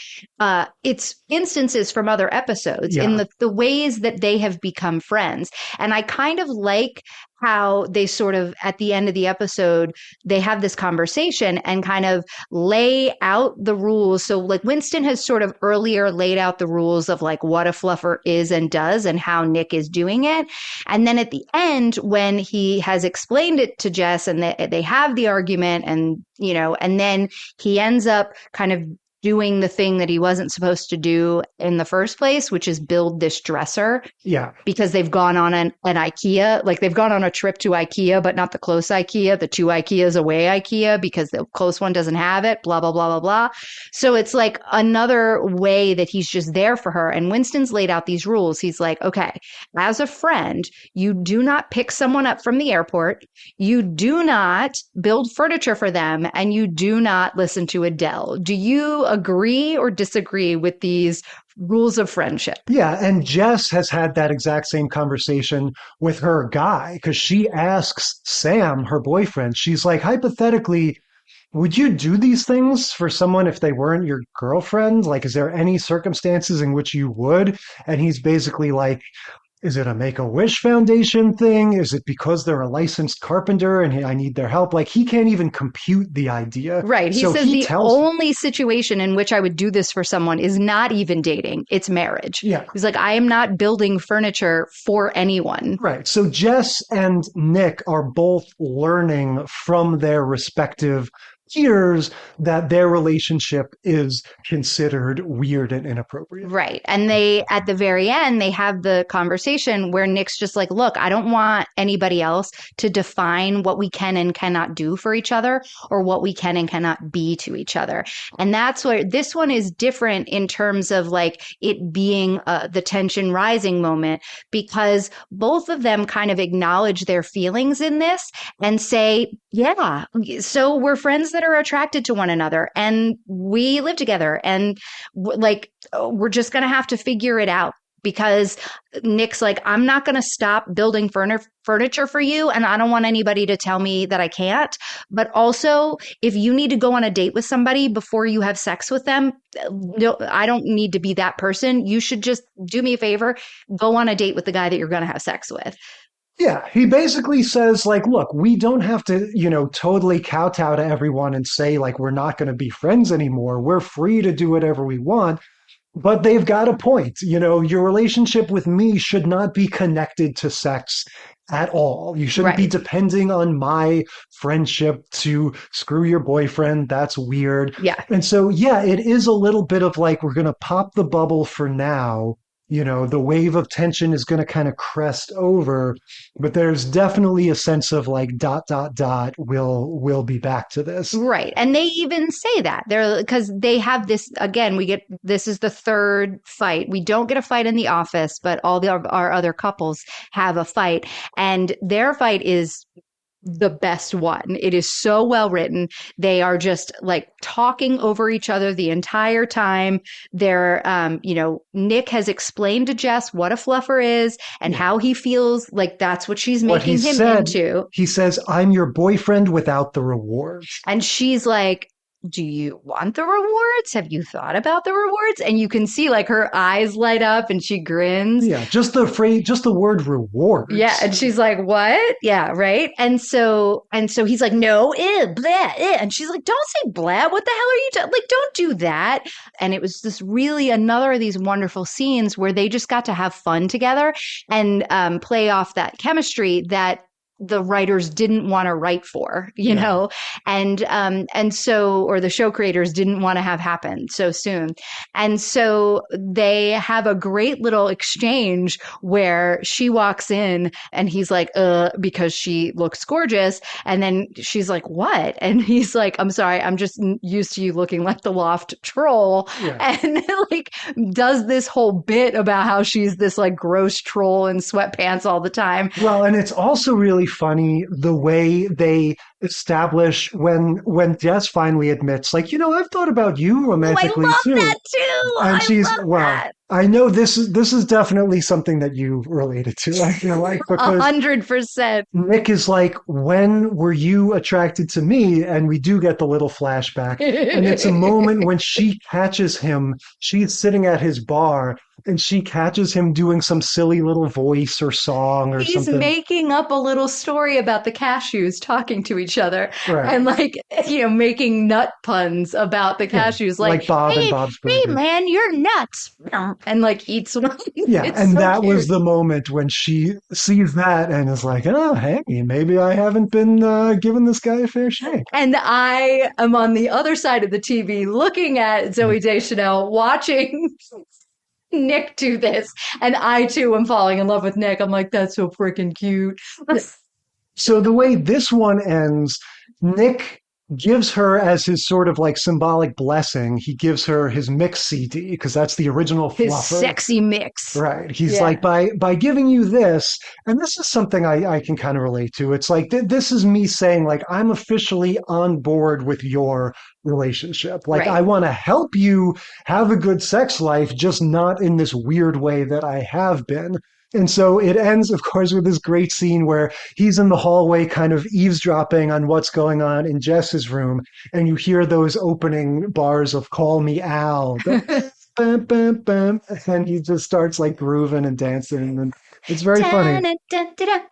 It's instances from other episodes in the ways that they have become friends. And I kind of like how they sort of at the end of the episode, they have this conversation and kind of lay out the rules. So like Winston has sort of earlier laid out the rules of like what a fluffer is and does and how Nick is doing it. And then at the end, when he has explained it to Jess and they have the argument and, you know, and then he ends up kind of doing the thing that he wasn't supposed to do in the first place, which is build this dresser. Yeah. Because they've gone on an IKEA, like they've gone on a trip to IKEA, but not the close IKEA, the 2 IKEAs away IKEA, because the close one doesn't have it, blah, blah, blah, blah, blah. So it's like another way that he's just there for her. And Winston's laid out these rules. He's like, okay, as a friend, you do not pick someone up from the airport. You do not build furniture for them. And you do not listen to Adele. Do you agree or disagree with these rules of friendship? Yeah, and Jess has had that exact same conversation with her guy because she asks Sam, her boyfriend, she's like, hypothetically, would you do these things for someone if they weren't your girlfriend? Like, is there any circumstances in which you would? And he's basically like, is it a Make-A-Wish Foundation thing? Is it because they're a licensed carpenter and I need their help? Like, he can't even compute the idea. Right. He says the only situation in which I would do this for someone is not even dating. It's marriage. Yeah. He's like, I am not building furniture for anyone. Right. So Jess and Nick are both learning from their respective peers that their relationship is considered weird and inappropriate. Right. And they, at the very end, they have the conversation where Nick's just like, look, I don't want anybody else to define what we can and cannot do for each other or what we can and cannot be to each other. And that's where this one is different in terms of like it being the tension rising moment, because both of them kind of acknowledge their feelings in this and say, yeah, so we're friends that are attracted to one another and we live together and like we're just going to have to figure it out, because Nick's like, I'm not going to stop building furniture for you and I don't want anybody to tell me that I can't. But also, if you need to go on a date with somebody before you have sex with them, no, I don't need to be that person. You should just do me a favor, go on a date with the guy that you're going to have sex with. Yeah, he basically says, like, look, we don't have to, totally kowtow to everyone and say, like, we're not going to be friends anymore. We're free to do whatever we want. But they've got a point. Your relationship with me should not be connected to sex at all. You shouldn't be depending on my friendship to screw your boyfriend. That's weird. Yeah. And so, yeah, it is a little bit of like, we're going to pop the bubble for now. The wave of tension is going to kind of crest over, but there's definitely a sense of like ... we'll be back to this. Right. And they even say that because they have this, again, this is the third fight. We don't get a fight in the office, but all our other couples have a fight, and their fight is the best one. It is so well written. They are just like talking over each other the entire time. They're, Nick has explained to Jess what a fluffer is and how he feels like that's what she's making him into. He says, I'm your boyfriend without the rewards. And she's like, do you want the rewards? Have you thought about the rewards? And you can see like her eyes light up and she grins. Yeah, just the word rewards. Yeah, and she's like, what? Yeah, right. And so he's like, no, blah, and she's like, don't say blah. What the hell are you doing? Like, don't do that. And it was just really another of these wonderful scenes where they just got to have fun together and play off that chemistry that the writers didn't want to write for, know, and so, or the show creators didn't want to have happen so soon. And so they have a great little exchange where she walks in and he's like, because she looks gorgeous. And then she's like, what? And he's like, I'm sorry, I'm just used to you looking like the loft troll. Yeah. And like does this whole bit about how she's this like gross troll in sweatpants all the time. Well, and it's also really really funny the way they establish when Jess finally admits, like, I've thought about you romantically too. that too. And she's, well, that. I know this is definitely something that you related to, I feel like, because 100%. Nick is like, when were you attracted to me? And we do get the little flashback. And it's a moment when she catches him. She's sitting at his bar and she catches him doing some silly little voice or song or He's something. making up a little story about the cashews talking to each other Right. and making nut puns about the cashews. Like Bob hey, and Bob's hey Burgers. man, you're nuts. And eats one. Yeah, It's and so that cute. was the moment when she sees that and is like, oh, hey, maybe I haven't been giving this guy a fair shake. And I am on the other side of the TV looking at Zoe Deschanel watching Nick do this. And I too am falling in love with Nick. I'm like, that's so freaking cute. So the way this one ends, Nick gives her as his sort of like symbolic blessing, he gives her his mix CD because that's the original His Fluffer. sexy mix. Right. He's Yeah. like, by giving you this, and this is something I can kind of relate to. It's like, this is me saying, like, I'm officially on board with your relationship. Like, Right. I want to help you have a good sex life, just not in this weird way that I have been. And so it ends, of course, with this great scene where he's in the hallway kind of eavesdropping on what's going on in Jess's room. And you hear those opening bars of Call Me Al. Bam, bam, bam. And he just starts like grooving and dancing. And it's very funny. Da-da-da-da-da.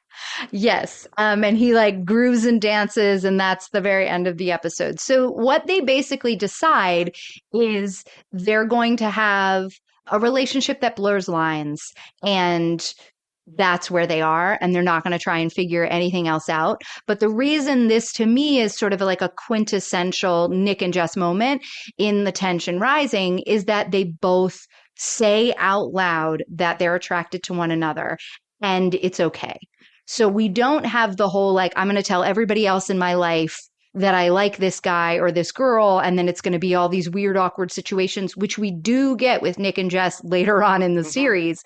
Yes. And he grooves and dances, and that's the very end of the episode. So what they basically decide is they're going to have a relationship that blurs lines, and that's where they are, and they're not going to try and figure anything else out. But the reason this to me is sort of like a quintessential Nick and Jess moment in the tension rising is that they both say out loud that they're attracted to one another, and it's okay. So we don't have the whole I'm going to tell everybody else in my life that I like this guy or this girl, and then it's going to be all these weird, awkward situations, which we do get with Nick and Jess later on in the series.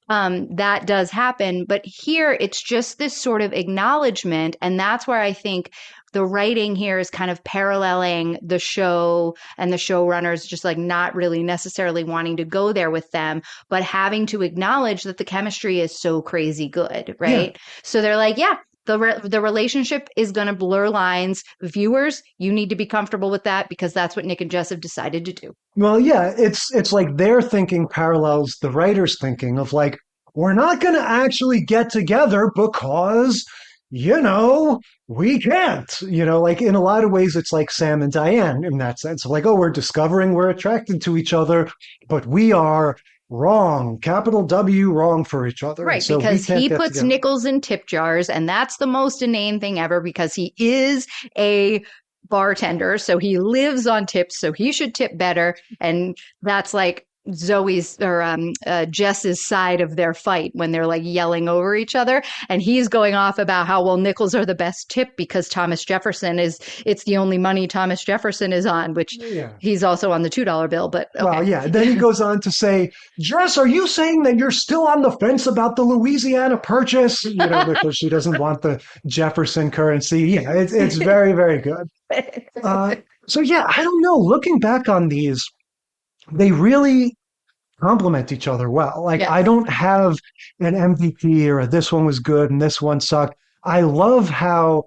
That does happen. But here, it's just this sort of acknowledgement, and that's where I think the writing here is kind of paralleling the show and the showrunners just not really necessarily wanting to go there with them, but having to acknowledge that the chemistry is so crazy good, right? Yeah. So they're like, yeah, the relationship is going to blur lines. Viewers, you need to be comfortable with that because that's what Nick and Jess have decided to do. Well, yeah, it's like their thinking parallels the writer's thinking of we're not going to actually get together because, we can't, in a lot of ways, it's like Sam and Diane in that sense of we're discovering we're attracted to each other, but we are wrong, capital W, wrong for each other. Right, so because he puts together. nickels in tip jars, and that's the most inane thing ever because he is a bartender, so he lives on tips, so he should tip better, and that's Zoe's or Jess's side of their fight when they're yelling over each other, and he's going off about how nickels are the best tip because Thomas Jefferson it's the only money Thomas Jefferson is on, which he's also on the $2 bill. But okay. Well, yeah. Then he goes on to say, Jess, are you saying that you're still on the fence about the Louisiana Purchase? Because she doesn't want the Jefferson currency. Yeah, it's very, very good. So yeah, I don't know. Looking back on these, they really complement each other well. Yes. I don't have an MVP or this one was good and this one sucked. I love how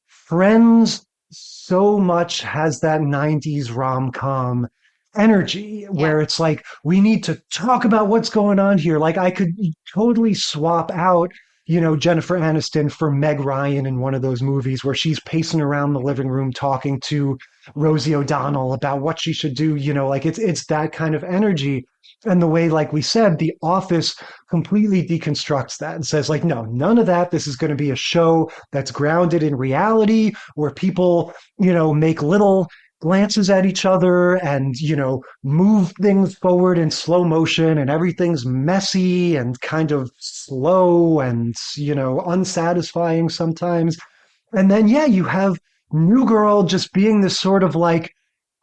Friends so much has that 90s rom-com energy where it's we need to talk about what's going on here. I could totally swap out Jennifer Aniston for Meg Ryan in one of those movies where she's pacing around the living room talking to Rosie O'Donnell about what she should do. It's that kind of energy. And the way, we said, The Office completely deconstructs that and says, no, none of that. This is going to be a show that's grounded in reality where people, make little glances at each other and, move things forward in slow motion and everything's messy and kind of slow and, unsatisfying sometimes. And then, you have New Girl just being this sort of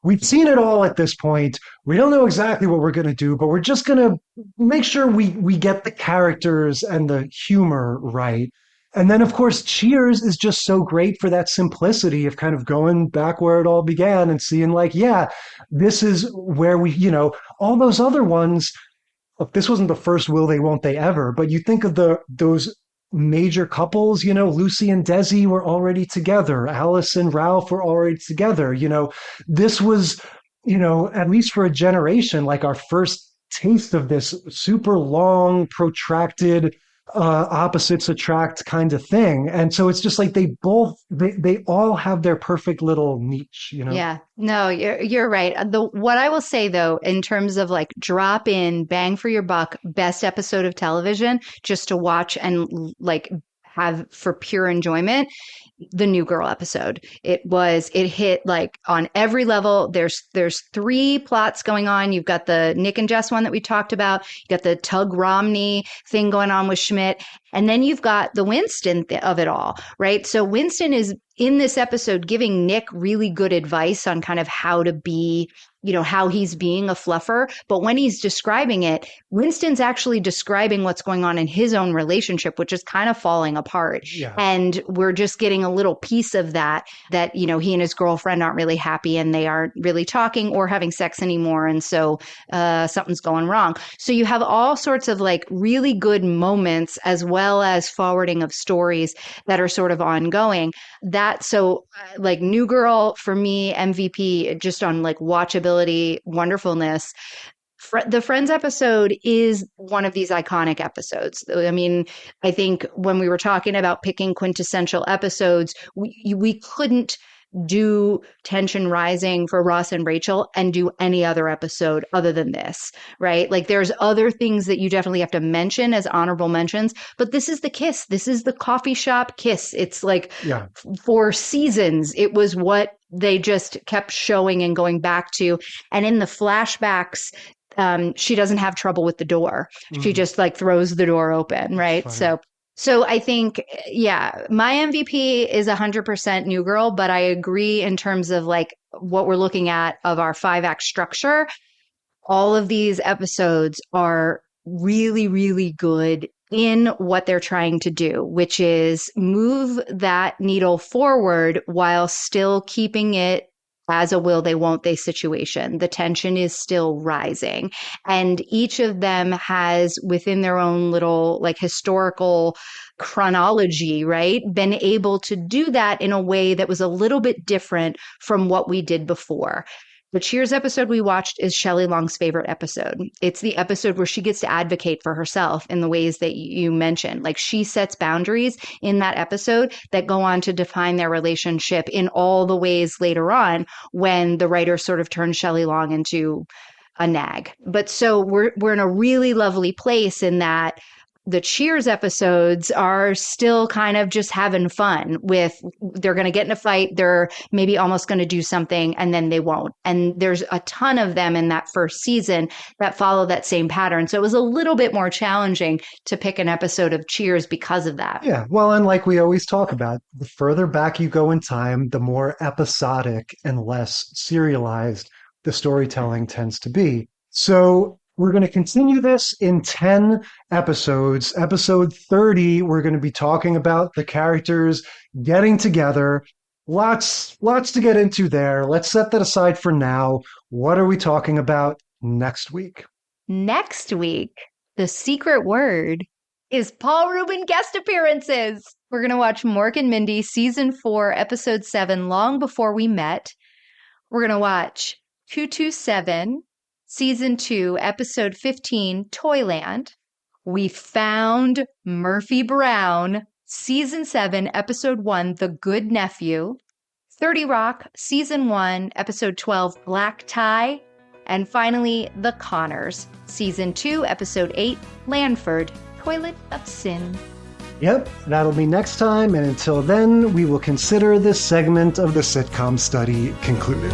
we've seen it all at this point. We don't know exactly what we're going to do, but we're just going to make sure we get the characters and the humor right. And then, of course, Cheers is just so great for that simplicity of kind of going back where it all began and seeing like, yeah, this is where we, all those other ones. Look, this wasn't the first Will They, Won't They Ever, but you think of those major couples, Lucy and Desi were already together. Alice and Ralph were already together. This was, at least for a generation, like our first taste of this super long, protracted, opposites attract kind of thing. And so it's just like they all have their perfect little niche, Yeah, no, you're right. What I will say though, in terms of like drop in, bang for your buck, best episode of television just to watch and like have for pure enjoyment, the New Girl episode. It hit like on every level. There's three plots going on. You've got the Nick and Jess one that we talked about. You got the Tug Romney thing going on with Schmidt. And then you've got the Winston of it all, right? So Winston is in this episode giving Nick really good advice on kind of how to be, how he's being a fluffer. But when he's describing it, Winston's actually describing what's going on in his own relationship, which is kind of falling apart. Yeah. And we're just getting a little piece of that, he and his girlfriend aren't really happy and they aren't really talking or having sex anymore. And so something's going wrong. So you have all sorts of like really good moments as well as forwarding of stories that are sort of ongoing. Like New Girl for me, MVP just on like watchability, wonderfulness. The Friends episode is one of these iconic episodes. I mean, I think when we were talking about picking quintessential episodes, we couldn't do Tension Rising for Ross and Rachel and do any other episode other than this, right? Like there's other things that you definitely have to mention as honorable mentions, but this is the kiss. This is the coffee shop kiss. It's like for seasons, it was what they just kept showing and going back to. And in the flashbacks, she doesn't have trouble with the door. She just like throws the door open, right? So I think, my MVP is 100% New Girl, but I agree in terms of like what we're looking at of our 5-act structure. All of these episodes are really, really good in what they're trying to do, which is move that needle forward while still keeping it as a will they, won't they situation. The tension is still rising. And each of them has within their own little like historical chronology, right, been able to do that in a way that was a little bit different from what we did before. The Cheers episode we watched is Shelley Long's favorite episode. It's the episode where she gets to advocate for herself in the ways that you mentioned. Like she sets boundaries in that episode that go on to define their relationship in all the ways later on when the writer sort of turns Shelley Long into a nag. But so we're in a really lovely place in that the Cheers episodes are still kind of just having fun with, they're going to get in a fight, they're maybe almost going to do something, and then they won't. And there's a ton of them in that first season that follow that same pattern. So it was a little bit more challenging to pick an episode of Cheers because of that. Yeah, well, and like we always talk about, the further back you go in time, the more episodic and less serialized the storytelling tends to be. So we're going to continue this in 10 episodes. Episode 30, we're going to be talking about the characters getting together. Lots to get into there. Let's set that aside for now. What are we talking about next week? Next week, the secret word is Paul Rubin guest appearances. We're going to watch Mork and Mindy, Season 4, Episode 7, Long Before We Met. We're going to watch 227, Season 2, Episode 15, Toyland. We found Murphy Brown, Season 7, Episode 1, The Good Nephew. 30 Rock, Season 1, Episode 12, Black Tie. And finally, The Connors, Season 2, Episode 8, Lanford, Toilet of Sin. Yep, that'll be next time. And until then, we will consider this segment of the sitcom study concluded.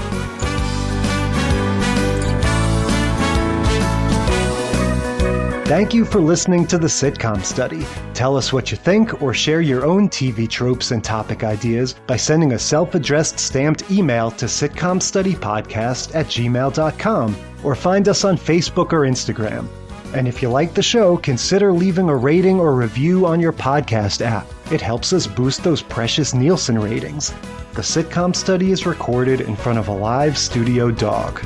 Thank you for listening to the Sitcom Study. Tell us what you think or share your own TV tropes and topic ideas by sending a self-addressed stamped email to sitcomstudypodcast@gmail.com or find us on Facebook or Instagram. And if you like the show, consider leaving a rating or review on your podcast app. It helps us boost those precious Nielsen ratings. The sitcom study is recorded in front of a live studio dog.